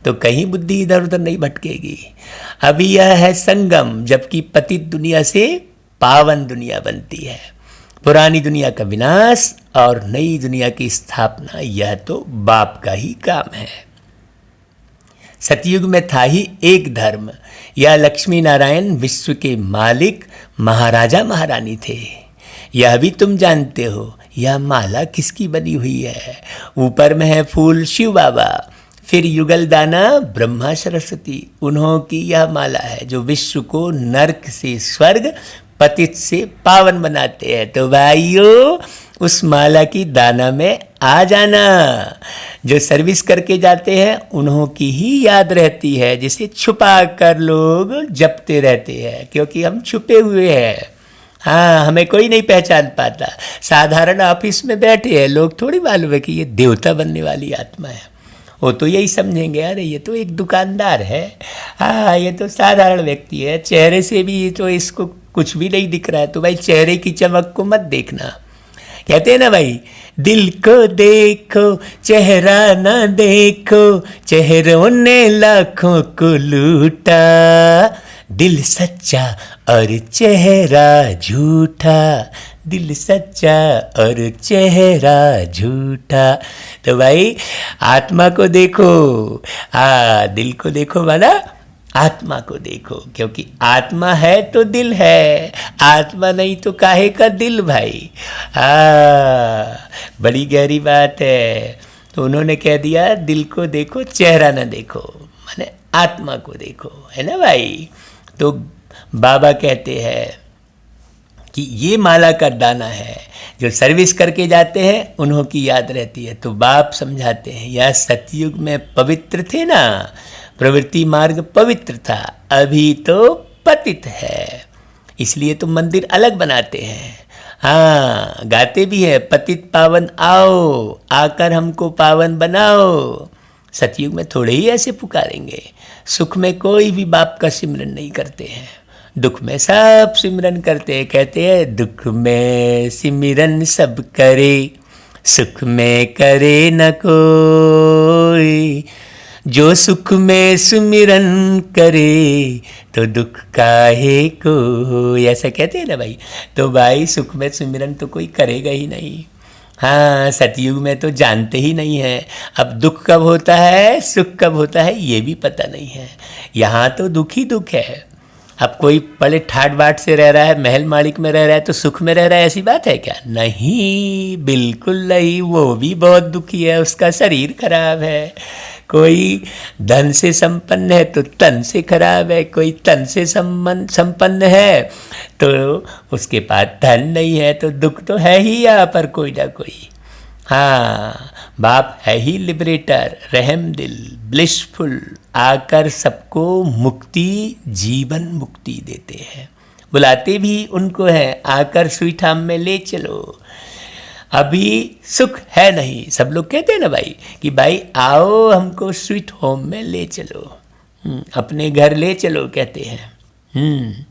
तो कहीं बुद्धि इधर उधर नहीं भटकेगी। अभी यह है संगम, जबकि पतित दुनिया से पावन दुनिया बनती है, पुरानी दुनिया का विनाश और नई दुनिया की स्थापना, यह तो बाप का ही काम है। सतयुग में था ही एक धर्म, यह लक्ष्मी नारायण विश्व के मालिक महाराजा महारानी थे। यह भी तुम जानते हो, यह माला किसकी बनी हुई है? ऊपर में है फूल शिव बाबा, फिर युगल दाना ब्रह्मा सरस्वती, उन्हों की यह माला है जो विश्व को नर्क से स्वर्ग, पतित से पावन बनाते हैं। तो भाइयों उस माला की दाना में आ जाना। जो सर्विस करके जाते हैं उन्हों की ही याद रहती है, जिसे छुपा कर लोग जपते रहते हैं, क्योंकि हम छुपे हुए हैं। हाँ, हमें कोई नहीं पहचान पाता। साधारण ऑफिस में बैठे हैं, लोग थोड़ी मालूम है कि ये देवता बनने वाली आत्मा है। वो तो यही समझेंगे अरे ये तो एक दुकानदार है, हाँ ये तो साधारण व्यक्ति है, चेहरे से भी तो इसको कुछ भी नहीं दिख रहा है। तो भाई चेहरे की चमक को मत देखना। कहते हैं ना भाई, दिल को देखो चेहरा ना देखो, चेहरों ने लाखों को लूटा, दिल सच्चा और चेहरा झूठा, दिल सच्चा और चेहरा झूठा। तो भाई आत्मा को देखो, दिल को देखो वाला आत्मा को देखो, क्योंकि आत्मा है तो दिल है, आत्मा नहीं तो काहे का दिल भाई। बड़ी गहरी बात है। तो उन्होंने कह दिया दिल को देखो चेहरा ना देखो, माने आत्मा को देखो, है ना भाई। तो बाबा कहते हैं कि ये माला का दाना है, जो सर्विस करके जाते हैं उन्हों की याद रहती है। तो बाप समझाते हैं यह सतयुग में पवित्र थे ना, प्रवृत्ति मार्ग पवित्र था, अभी तो पतित है, इसलिए तो मंदिर अलग बनाते हैं। हाँ, गाते भी है पतित पावन आओ, आकर हमको पावन बनाओ। सतयुग में थोड़े ही ऐसे पुकारेंगे। सुख में कोई भी बाप का सिमरन नहीं करते हैं, दुख में सब सिमरन करते हैं। कहते हैं दुख में सिमरन सब करे, सुख में करे न कोई, जो सुख में सुमिरन करे तो दुख काहे को, ऐसा कहते हैं ना भाई। तो भाई सुख में सुमिरन तो कोई करेगा ही नहीं, हाँ, सतयुग में तो जानते ही नहीं है। अब दुख कब होता है, सुख कब होता है, ये भी पता नहीं है। यहाँ तो दुख ही दुख है। अब कोई बड़े ठाट बाट से रह रहा है, महल मालिक में रह रहा है तो सुख में रह रहा है, ऐसी बात है क्या? नहीं, बिल्कुल नहीं। वो भी बहुत दुखी है, उसका शरीर खराब है। कोई धन से संपन्न है तो तन से खराब है, कोई तन से संपन्न है तो उसके पास धन नहीं है, तो दुख तो है ही यहाँ पर कोई ना कोई। हाँ, बाप है ही लिबरेटर, रहम दिल, ब्लिसफुल, आकर सबको मुक्ति, जीवन मुक्ति देते हैं। बुलाते भी उनको हैं, आकर स्वीट होम में ले चलो। अभी सुख है नहीं, सब लोग कहते हैं ना भाई कि भाई आओ हमको स्वीट होम में ले चलो, अपने घर ले चलो कहते हैं।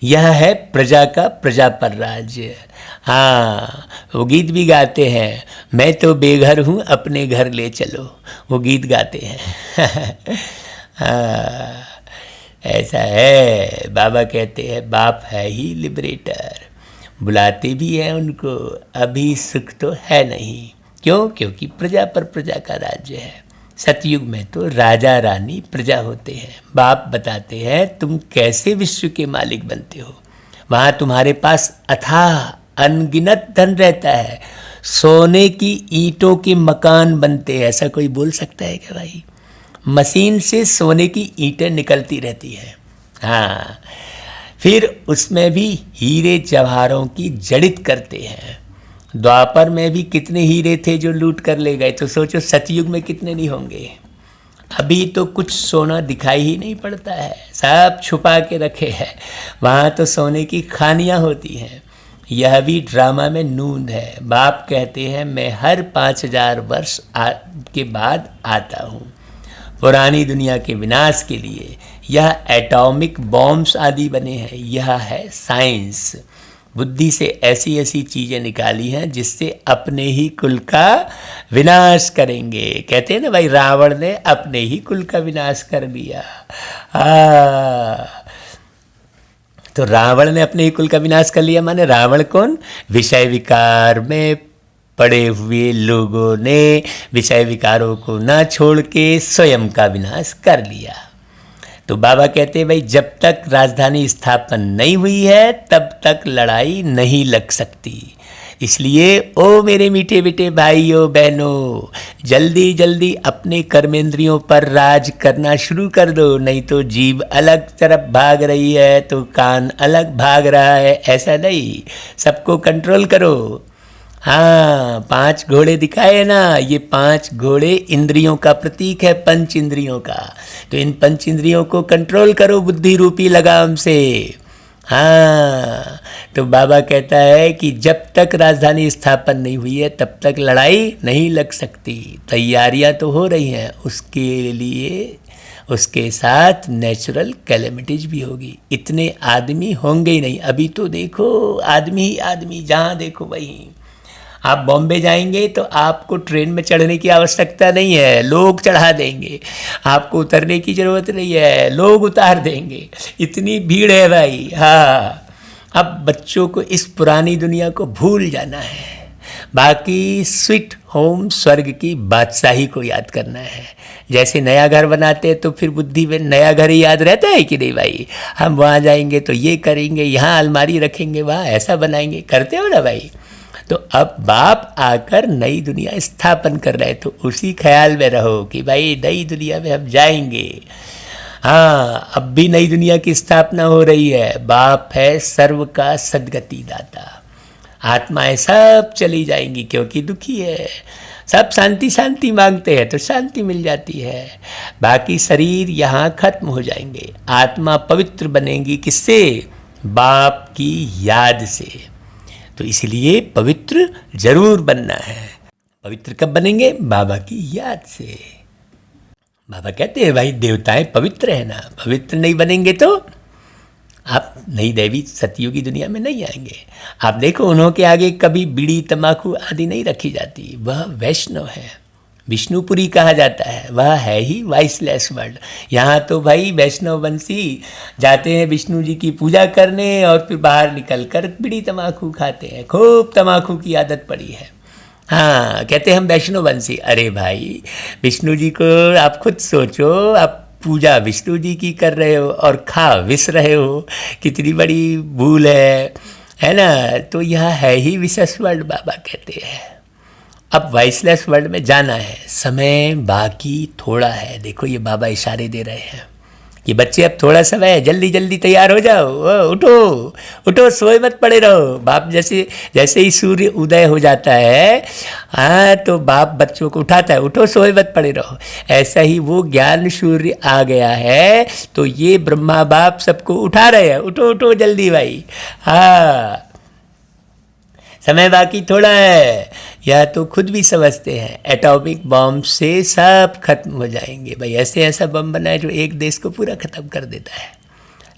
यह है प्रजा का प्रजा पर राज्य। हाँ, वो गीत भी गाते हैं, मैं तो बेघर हूँ अपने घर ले चलो, वो गीत गाते हैं। हाँ, ऐसा है। बाबा कहते हैं बाप है ही लिबरेटर, बुलाते भी हैं उनको। अभी सुख तो है नहीं, क्यों? क्योंकि प्रजा पर प्रजा का राज्य है। सतयुग में तो राजा रानी प्रजा होते हैं। बाप बताते हैं तुम कैसे विश्व के मालिक बनते हो। वहाँ तुम्हारे पास अथाह अनगिनत धन रहता है, सोने की ईंटों के मकान बनते हैं। ऐसा कोई बोल सकता है क्या भाई? मशीन से सोने की ईंटें निकलती रहती हैं। हाँ, फिर उसमें भी हीरे जवाहरों की जड़ित करते हैं। द्वापर में भी कितने हीरे थे जो लूट कर ले गए, तो सोचो सतयुग में कितने नहीं होंगे। अभी तो कुछ सोना दिखाई ही नहीं पड़ता है, सब छुपा के रखे हैं। वहाँ तो सोने की खानियाँ होती हैं। यह भी ड्रामा में नूंद है। बाप कहते हैं मैं हर 5000 वर्ष के बाद आता हूँ पुरानी दुनिया के विनाश के लिए। यह एटॉमिक बॉम्ब्स आदि बने हैं। यह है साइंस। बुद्धि से ऐसी ऐसी चीज़ें निकाली हैं जिससे अपने ही कुल का विनाश करेंगे। कहते हैं ना भाई, रावण ने अपने ही कुल का विनाश कर दिया। तो रावण ने अपने ही कुल का विनाश कर लिया, माने रावण कौन? विषय विकार में पड़े हुए लोगों ने विषय विकारों को ना छोड़ के स्वयं का विनाश कर लिया। तो बाबा कहते हैं भाई जब तक राजधानी स्थापन नहीं हुई है तब तक लड़ाई नहीं लग सकती। इसलिए ओ मेरे मीठे बेटे भाइयों बहनों, जल्दी जल्दी अपने कर्मेंद्रियों पर राज करना शुरू कर दो, नहीं तो जीभ अलग तरफ भाग रही है तो कान अलग भाग रहा है। ऐसा नहीं, सबको कंट्रोल करो। हाँ, 5 घोड़े दिखाए ना, ये 5 घोड़े इंद्रियों का प्रतीक है, पंच इंद्रियों का। तो इन पंच इंद्रियों को कंट्रोल करो बुद्धि रूपी लगाम से। हाँ, तो बाबा कहता है कि जब तक राजधानी स्थापन नहीं हुई है तब तक लड़ाई नहीं लग सकती। तैयारियां तो हो रही हैं, उसके लिए उसके साथ नेचुरल कैलेमिटीज भी होगी। इतने आदमी होंगे ही नहीं। अभी तो देखो आदमी ही आदमी, जहाँ देखो वहीं। आप बॉम्बे जाएंगे तो आपको ट्रेन में चढ़ने की आवश्यकता नहीं है, लोग चढ़ा देंगे। आपको उतरने की ज़रूरत नहीं है, लोग उतार देंगे। इतनी भीड़ है भाई। हाँ, अब बच्चों को इस पुरानी दुनिया को भूल जाना है, बाकी स्वीट होम स्वर्ग की बादशाही को याद करना है। जैसे नया घर बनाते हैं तो फिर बुद्धि में नया घर ही याद रहता है कि नहीं भाई? हम वहाँ जाएंगे तो ये करेंगे, यहाँ अलमारी रखेंगे, वहाँ ऐसा बनाएंगे, करते हो ना भाई? तो अब बाप आकर नई दुनिया स्थापन कर रहे, तो उसी ख्याल में रहो कि भाई नई दुनिया में हम जाएंगे। हाँ, अब भी नई दुनिया की स्थापना हो रही है। बाप है सर्व का सद्गति दाता। आत्माएं सब चली जाएंगी क्योंकि दुखी है। सब शांति शांति मांगते हैं तो शांति मिल जाती है। बाकी शरीर यहाँ खत्म हो जाएंगे। आत्मा पवित्र बनेगी किससे? बाप की याद से। तो इसलिए पवित्र जरूर बनना है। पवित्र कब बनेंगे? बाबा की याद से। बाबा कहते हैं भाई देवताएं पवित्र है ना, पवित्र नहीं बनेंगे तो आप नई दैवी सतयुगी दुनिया में नहीं आएंगे। आप देखो उन्हों के आगे कभी बीड़ी तंबाकू आदि नहीं रखी जाती, वह वैष्णव है। विष्णुपुरी कहा जाता है, वह है ही वाइसलेस वर्ल्ड। यहाँ तो भाई वैष्णव वंशी जाते हैं विष्णु जी की पूजा करने और फिर बाहर निकल कर बीड़ी तम्बाकू खाते हैं, खूब तम्बाकू की आदत पड़ी है। हाँ, कहते हैं हम वैष्णव वंशी। अरे भाई, विष्णु जी को आप खुद सोचो, आप पूजा विष्णु जी की कर रहे हो और खा विष रहे हो, कितनी बड़ी भूल है ना। तो यह है ही विशेष वर्ल्ड, बाबा कहते हैं। अब वाइसलेस वर्ल्ड में जाना है, समय बाकी थोड़ा है। देखो ये बाबा इशारे दे रहे हैं कि बच्चे अब थोड़ा समय है, जल्दी जल्दी तैयार हो जाओ, उठो उठो, सोए मत पड़े रहो। बाप जैसे जैसे ही सूर्य उदय हो जाता है, हाँ, तो बाप बच्चों को उठाता है, उठो सोए मत पड़े रहो। ऐसा ही वो ज्ञान सूर्य आ गया है, तो ये ब्रह्मा बाप सबको उठा रहे हैं, उठो उठो जल्दी भाई। हाँ, समय बाकी थोड़ा है, यह तो खुद भी समझते हैं। एटॉमिक बॉम्ब से सब खत्म हो जाएंगे भाई। ऐसे ऐसा बम बना है जो एक देश को पूरा खत्म कर देता है।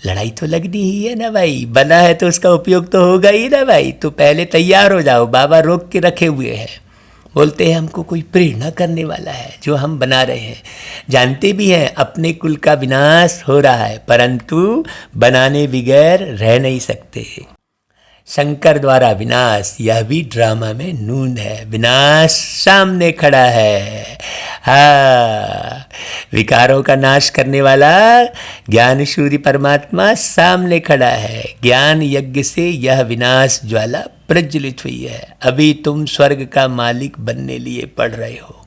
लड़ाई तो लगनी ही है ना भाई, बना है तो उसका उपयोग तो होगा ही ना भाई। तो पहले तैयार हो जाओ, बाबा रोक के रखे हुए हैं। बोलते हैं हमको कोई प्रेरणा करने वाला है जो हम बना रहे हैं। जानते भी हैं अपने कुल का विनाश हो रहा है, परंतु बनाने बगैर रह नहीं सकते। शंकर द्वारा विनाश, यह भी ड्रामा में नून है। विनाश सामने खड़ा है। हाँ, विकारों का नाश करने वाला ज्ञान सूर्य परमात्मा सामने खड़ा है। ज्ञान यज्ञ से यह विनाश ज्वाला प्रज्वलित हुई है। अभी तुम स्वर्ग का मालिक बनने लिए पढ़ रहे हो।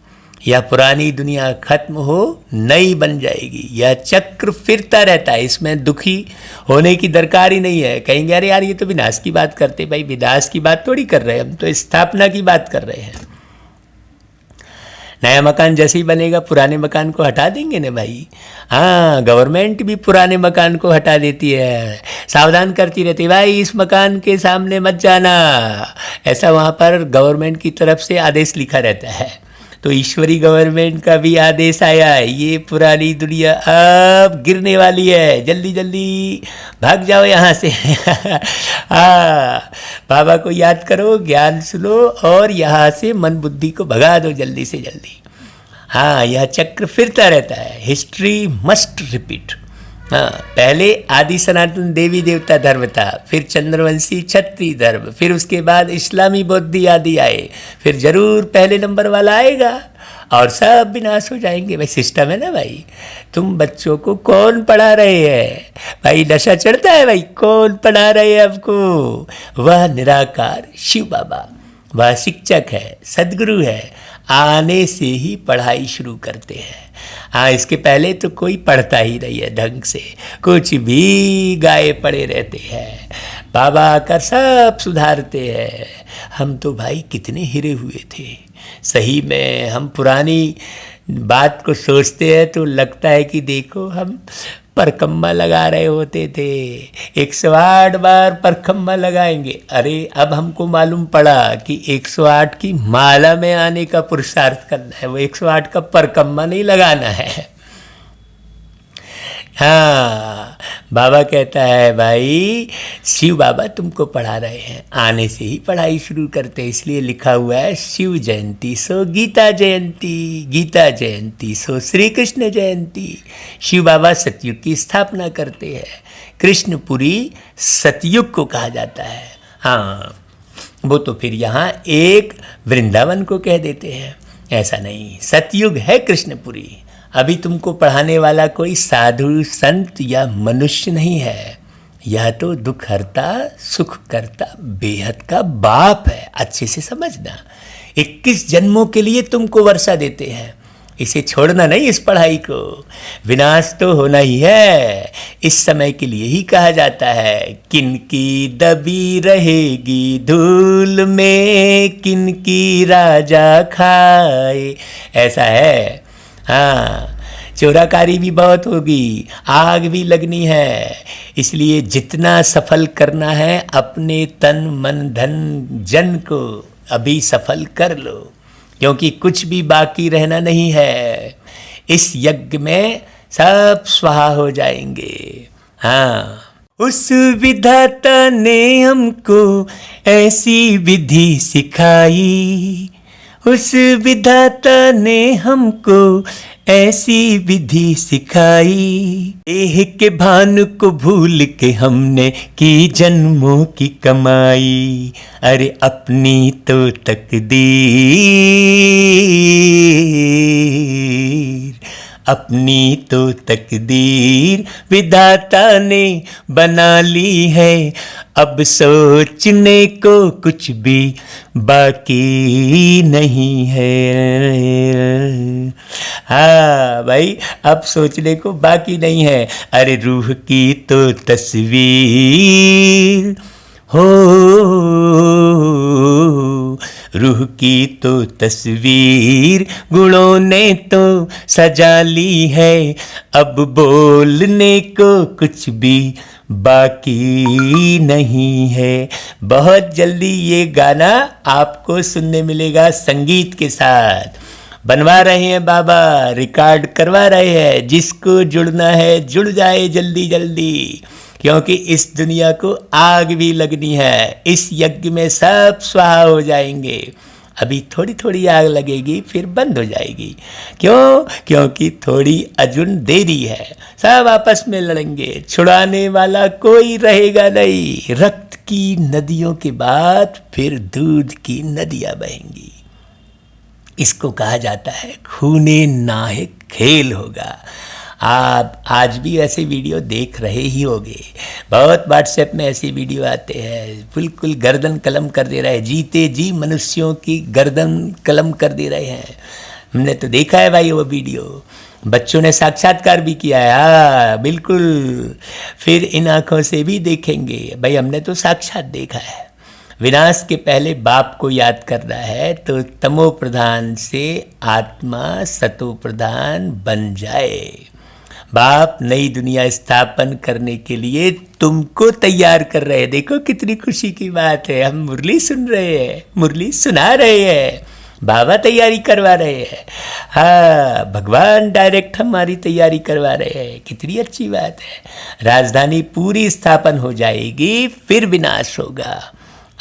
यह पुरानी दुनिया खत्म हो, नई बन जाएगी। यह चक्र फिरता रहता है, इसमें दुखी होने की दरकार ही नहीं है। कहेंगे अरे यार ये तो विनाश की बात करते, भाई विनाश की बात थोड़ी कर रहे हैं, हम तो स्थापना की बात कर रहे हैं। नया मकान जैसे ही बनेगा पुराने मकान को हटा देंगे ना भाई। हाँ, गवर्नमेंट भी पुराने मकान को हटा देती है, सावधान करती रहती है, भाई इस मकान के सामने मत जाना। ऐसा वहाँ पर गवर्नमेंट की तरफ से आदेश लिखा रहता है। तो ईश्वरी गवर्नमेंट का भी आदेश आया है, ये पुरानी दुनिया अब गिरने वाली है, जल्दी जल्दी भाग जाओ यहाँ से। हाँ, बाबा को याद करो, ज्ञान सुनो और यहाँ से मन बुद्धि को भगा दो जल्दी से जल्दी। हाँ, यह चक्र फिरता रहता है। History must repeat. हाँ, पहले आदि सनातन देवी देवता धर्म था, फिर चंद्रवंशी क्षत्रिय धर्म, फिर उसके बाद इस्लामी बौद्ध आदि आए, फिर जरूर पहले नंबर वाला आएगा और सब विनाश हो जाएंगे। भाई सिस्टम है ना भाई। तुम बच्चों को कौन पढ़ा रहे हैं भाई? नशा चढ़ता है भाई, कौन पढ़ा रहे हैं आपको? वह निराकार शिव बाबा, वह शिक्षक है, सदगुरु है। आने से ही पढ़ाई शुरू करते हैं। हाँ, इसके पहले तो कोई पढ़ता ही नहीं है ढंग से, कुछ भी गाए पड़े रहते हैं। बाबा आकर सब सुधारते हैं। हम तो भाई कितने हिरे हुए थे सही में। हम पुरानी बात को सोचते हैं तो लगता है कि देखो हम परखम्मा लगा रहे होते थे, 108 बार परखम्मा लगाएंगे। अरे अब हमको मालूम पड़ा कि 108 की माला में आने का पुरुषार्थ करना है, वो 108 का परखम्मा नहीं लगाना है। हाँ, बाबा कहता है भाई शिव बाबा तुमको पढ़ा रहे हैं, आने से ही पढ़ाई शुरू करते हैं। इसलिए लिखा हुआ है शिव जयंती सो गीता जयंती, गीता जयंती सो श्री कृष्ण जयंती। शिव बाबा सतयुग की स्थापना करते हैं। कृष्णपुरी सतयुग को कहा जाता है। हाँ, वो तो फिर यहाँ एक वृंदावन को कह देते हैं। ऐसा नहीं, सतयुग है कृष्णपुरी। अभी तुमको पढ़ाने वाला कोई साधु संत या मनुष्य नहीं है, यह तो दुख हरता सुख करता बेहद का बाप है। अच्छे से समझना, 21 जन्मों के लिए तुमको वर्षा देते हैं। इसे छोड़ना नहीं, इस पढ़ाई को। विनाश तो होना ही है, इस समय के लिए ही कहा जाता है। किनकी दबी रहेगी धूल में, किनकी राजा खाए, ऐसा है। हाँ, चोराकारी भी बहुत होगी, आग भी लगनी है। इसलिए जितना सफल करना है अपने तन मन धन जन को अभी सफल कर लो, क्योंकि कुछ भी बाकी रहना नहीं है। इस यज्ञ में सब स्वाहा हो जाएंगे। हाँ, उस विधाता ने हमको ऐसी विधि सिखाई, उस विधाता ने हमको ऐसी विधि सिखाई, देह के भान को भूल के हमने की जन्मों की कमाई। अरे अपनी तो तकदीर, अपनी तो तकदीर विधाता ने बना ली है, अब सोचने को कुछ भी बाकी नहीं है। हाँ भाई, अब सोचने को बाकी नहीं है। अरे रूह की तो तस्वीर हो, रूह की तो तस्वीर गुणों ने तो सजा ली है, अब बोलने को कुछ भी बाकी नहीं है। बहुत जल्दी ये गाना आपको सुनने मिलेगा संगीत के साथ। बनवा रहे हैं बाबा, रिकॉर्ड करवा रहे हैं। जिसको जुड़ना है जुड़ जाए जल्दी जल्दी, क्योंकि इस दुनिया को आग भी लगनी है। इस यज्ञ में सब स्वाहा हो जाएंगे। अभी थोड़ी थोड़ी आग लगेगी, फिर बंद हो जाएगी। क्यों? क्योंकि थोड़ी अजुन देरी है। सब आपस में लड़ेंगे, छुड़ाने वाला कोई रहेगा नहीं। रक्त की नदियों के बाद फिर दूध की नदियां बहेंगी। इसको कहा जाता है खूने नाहक खेल होगा। आप आज भी ऐसे वीडियो देख रहे ही होंगे। बहुत व्हाट्सएप में ऐसे वीडियो आते हैं, बिल्कुल गर्दन कलम कर दे रहे हैं, जीते जी मनुष्यों की गर्दन कलम कर दे रहे हैं। हमने तो देखा है भाई वो वीडियो, बच्चों ने साक्षात्कार भी किया है। हाँ बिल्कुल, फिर इन आँखों से भी देखेंगे। भाई हमने तो साक्षात देखा है। विनाश के पहले बाप को याद करना है तो तमो प्रधान से आत्मा सतो प्रधान बन जाए। बाप नई दुनिया स्थापन करने के लिए तुमको तैयार कर रहे हैं। देखो कितनी खुशी की बात है। हम मुरली सुन रहे हैं, मुरली सुना रहे हैं, बाबा तैयारी करवा रहे हैं। हाँ, भगवान डायरेक्ट हमारी तैयारी करवा रहे हैं। कितनी अच्छी बात है। राजधानी पूरी स्थापन हो जाएगी, फिर विनाश होगा।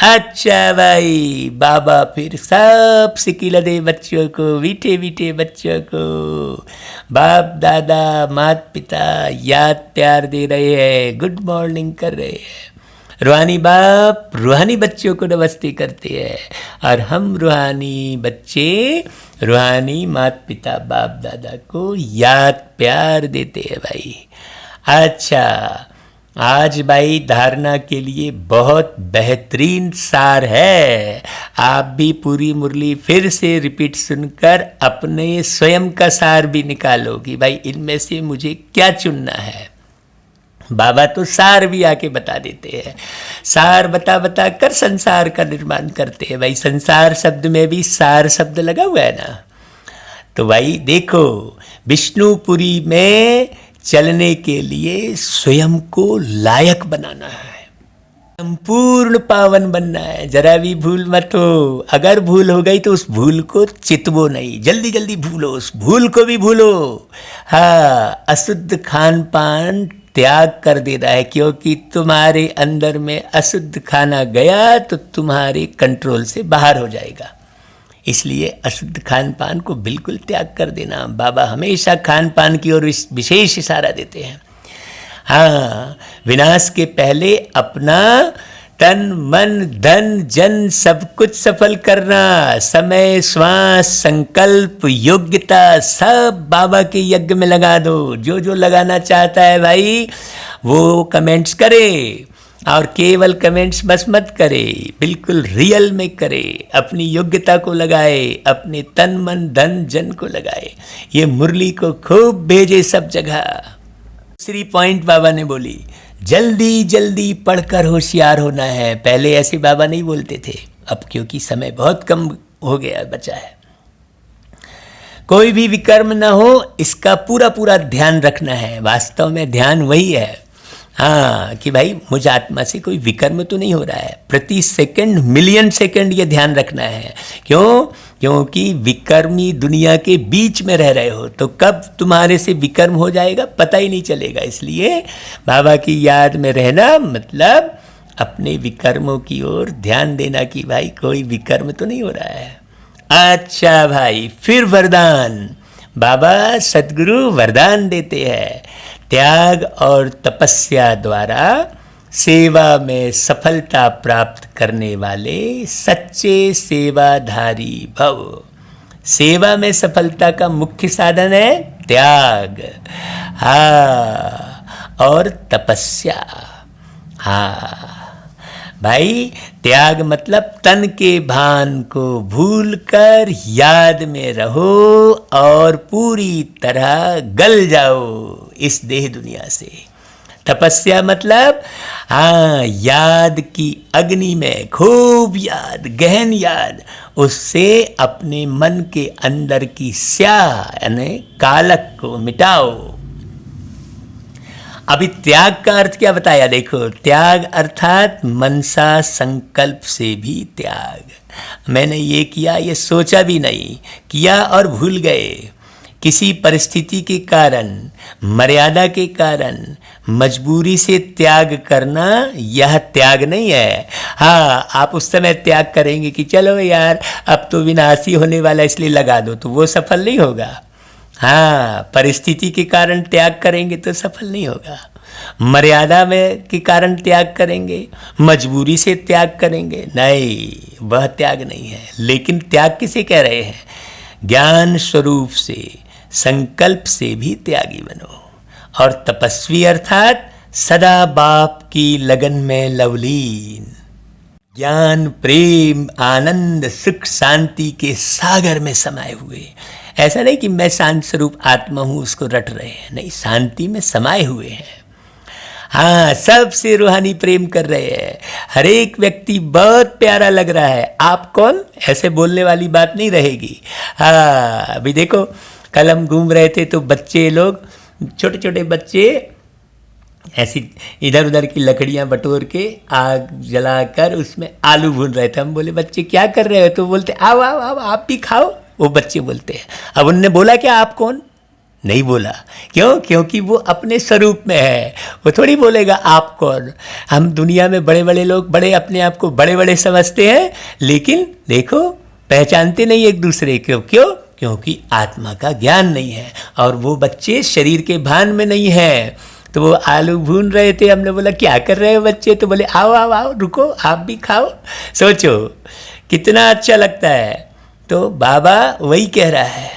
अच्छा भाई, बाबा फिर सब सिकिला दे बच्चों को, मीठे मीठे बच्चों को। बाप दादा माता पिता याद प्यार दे रहे हैं, गुड मॉर्निंग कर रहे हैं। रूहानी बाप रूहानी बच्चों को नमस्ते करते हैं, और हम रूहानी बच्चे रूहानी माता पिता बाप दादा को याद प्यार देते हैं भाई। अच्छा, आज भाई धारणा के लिए बहुत बेहतरीन सार है। आप भी पूरी मुरली फिर से रिपीट सुनकर अपने स्वयं का सार भी निकालो कि भाई इनमें से मुझे क्या चुनना है। बाबा तो सार भी आके बता देते हैं। सार बता बता कर संसार का निर्माण करते हैं। भाई संसार शब्द में भी सार शब्द लगा हुआ है ना। तो भाई देखो, विष्णुपुरी में चलने के लिए स्वयं को लायक बनाना है, संपूर्ण पावन बनना है। जरा भी भूल मत हो। अगर भूल हो गई तो उस भूल को चितवो नहीं, जल्दी जल्दी भूलो, उस भूल को भी भूलो। हाँ, अशुद्ध खान पान त्याग कर देना है, क्योंकि तुम्हारे अंदर में अशुद्ध खाना गया तो तुम्हारे कंट्रोल से बाहर हो जाएगा। इसलिए अशुद्ध खान पान को बिल्कुल त्याग कर देना। बाबा हमेशा खान पान की ओर विशेष इशारा देते हैं। हाँ, विनाश के पहले अपना तन मन धन जन सब कुछ सफल करना, समय श्वास संकल्प योग्यता सब बाबा के यज्ञ में लगा दो। जो जो लगाना चाहता है भाई वो कमेंट्स करे, और केवल कमेंट्स बस मत करे, बिल्कुल रियल में करे। अपनी योग्यता को लगाए, अपने तन मन धन जन को लगाए। ये मुरली को खूब भेजे सब जगह। दूसरी पॉइंट बाबा ने बोली, जल्दी जल्दी पढ़कर होशियार होना है। पहले ऐसे बाबा नहीं बोलते थे, अब क्योंकि समय बहुत कम हो गया बचा है। कोई भी विकर्म ना हो, इसका पूरा पूरा ध्यान रखना है। वास्तव में ध्यान वही है, हाँ, कि भाई मुझ आत्मा से कोई विकर्म तो नहीं हो रहा है। प्रति सेकंड मिलियन सेकंड ये ध्यान रखना है। क्यों? क्योंकि विकर्मी दुनिया के बीच में रह रहे हो, तो कब तुम्हारे से विकर्म हो जाएगा पता ही नहीं चलेगा। इसलिए बाबा की याद में रहना मतलब अपने विकर्मों की ओर ध्यान देना कि भाई कोई विकर्म तो नहीं हो रहा है। अच्छा भाई, फिर वरदान। बाबा सदगुरु वरदान देते हैं, त्याग और तपस्या द्वारा सेवा में सफलता प्राप्त करने वाले सच्चे सेवाधारी भव। सेवा में सफलता का मुख्य साधन है त्याग, हाँ, और तपस्या। हाँ भाई, त्याग मतलब तन के भान को भूलकर याद में रहो और पूरी तरह गल जाओ इस देह दुनिया से। तपस्या मतलब हाँ, याद की अग्नि में खूब याद, गहन याद, उससे अपने मन के अंदर की स्याह यानी कालक को मिटाओ। अभी त्याग का अर्थ क्या बताया, देखो, त्याग अर्थात मनसा संकल्प से भी त्याग। मैंने ये किया, ये सोचा भी नहीं, किया और भूल गए। किसी परिस्थिति के कारण, मर्यादा के कारण, मजबूरी से त्याग करना, यह त्याग नहीं है। हाँ, आप उस समय त्याग करेंगे कि चलो यार अब तो विनाशी होने वाला इसलिए लगा दो, तो वो सफल नहीं होगा। हाँ, परिस्थिति के कारण त्याग करेंगे तो सफल नहीं होगा। मर्यादा में के कारण त्याग करेंगे, मजबूरी से त्याग करेंगे, नहीं, वह त्याग नहीं है। लेकिन त्याग किसे कह रहे हैं? ज्ञान स्वरूप से, संकल्प से भी त्यागी बनो। और तपस्वी अर्थात सदा बाप की लगन में लवलीन, ज्ञान, प्रेम, आनंद, सुख, शांति के सागर में समाये हुए। ऐसा नहीं कि मैं शांत स्वरूप आत्मा हूँ उसको रट रहे हैं, नहीं, शांति में समाये हुए हैं। हाँ, सबसे रूहानी प्रेम कर रहे हैं। हर एक व्यक्ति बहुत प्यारा लग रहा है, आप कौन, ऐसे बोलने वाली बात नहीं रहेगी। हाँ, अभी देखो, कल हम घूम रहे थे तो बच्चे लोग, छोटे छोटे बच्चे ऐसी इधर उधर की लकड़ियां बटोर के आग जलाकर उसमें आलू भून रहे थे। हम बोले बच्चे क्या कर रहे हो, तो बोलते आओ आओ आओ आप भी खाओ। वो बच्चे बोलते हैं। अब उनने बोला क्या आप कौन, नहीं बोला, क्यों? क्योंकि वो अपने स्वरूप में है, वो थोड़ी बोलेगा आप कौन। हम दुनिया में बड़े बड़े लोग बड़े अपने आप को बड़े बड़े समझते हैं, लेकिन देखो पहचानते नहीं एक दूसरे को। क्यों? क्योंकि आत्मा का ज्ञान नहीं है और वो बच्चे शरीर के भान में नहीं है। तो वो आलू भून रहे थे, हमने बोला क्या कर रहे हो बच्चे, तो बोले आओ आओ आओ रुको आप भी खाओ। सोचो कितना अच्छा लगता है। तो बाबा वही कह रहा है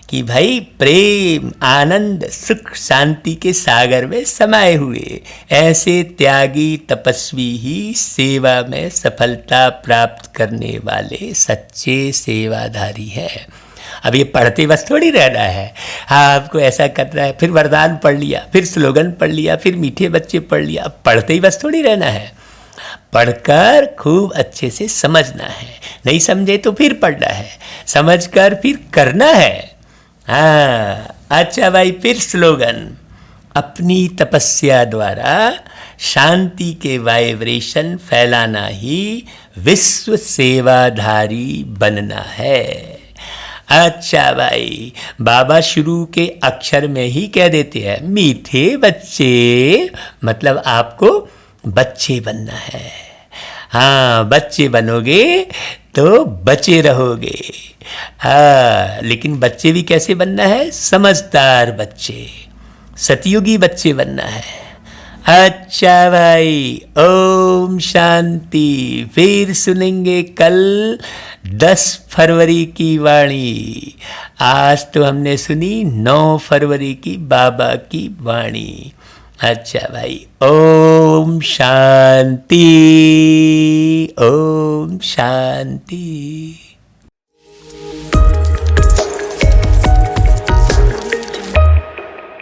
कि भाई प्रेम, आनंद, सुख, शांति के सागर में समाये हुए ऐसे त्यागी तपस्वी ही सेवा में सफलता प्राप्त करने वाले सच्चे सेवाधारी हैं। अब ये पढ़ते बस थोड़ी रहना है, हाँ आपको ऐसा करना है, फिर वरदान पढ़ लिया, फिर स्लोगन पढ़ लिया, फिर मीठे बच्चे पढ़ लिया। अब पढ़ते ही बस थोड़ी रहना है, पढ़कर खूब अच्छे से समझना है, नहीं समझे तो फिर पढ़ना है, समझकर फिर करना है। हाँ अच्छा भाई, फिर स्लोगन, अपनी तपस्या द्वारा शांति के वाइब्रेशन फैलाना ही विश्व सेवाधारी बनना है। अच्छा भाई, बाबा शुरू के अक्षर में ही कह देते हैं मीठे बच्चे, मतलब आपको बच्चे बनना है। हाँ, बच्चे बनोगे तो बचे रहोगे। हाँ, लेकिन बच्चे भी कैसे बनना है? समझदार बच्चे, सतयुगी बच्चे बनना है। अच्छा भाई, ओम शांति। फिर सुनेंगे कल 10 फरवरी की वाणी। आज तो हमने सुनी 9 फरवरी की बाबा की वाणी। अच्छा भाई, ओम शांति, ओम शांति।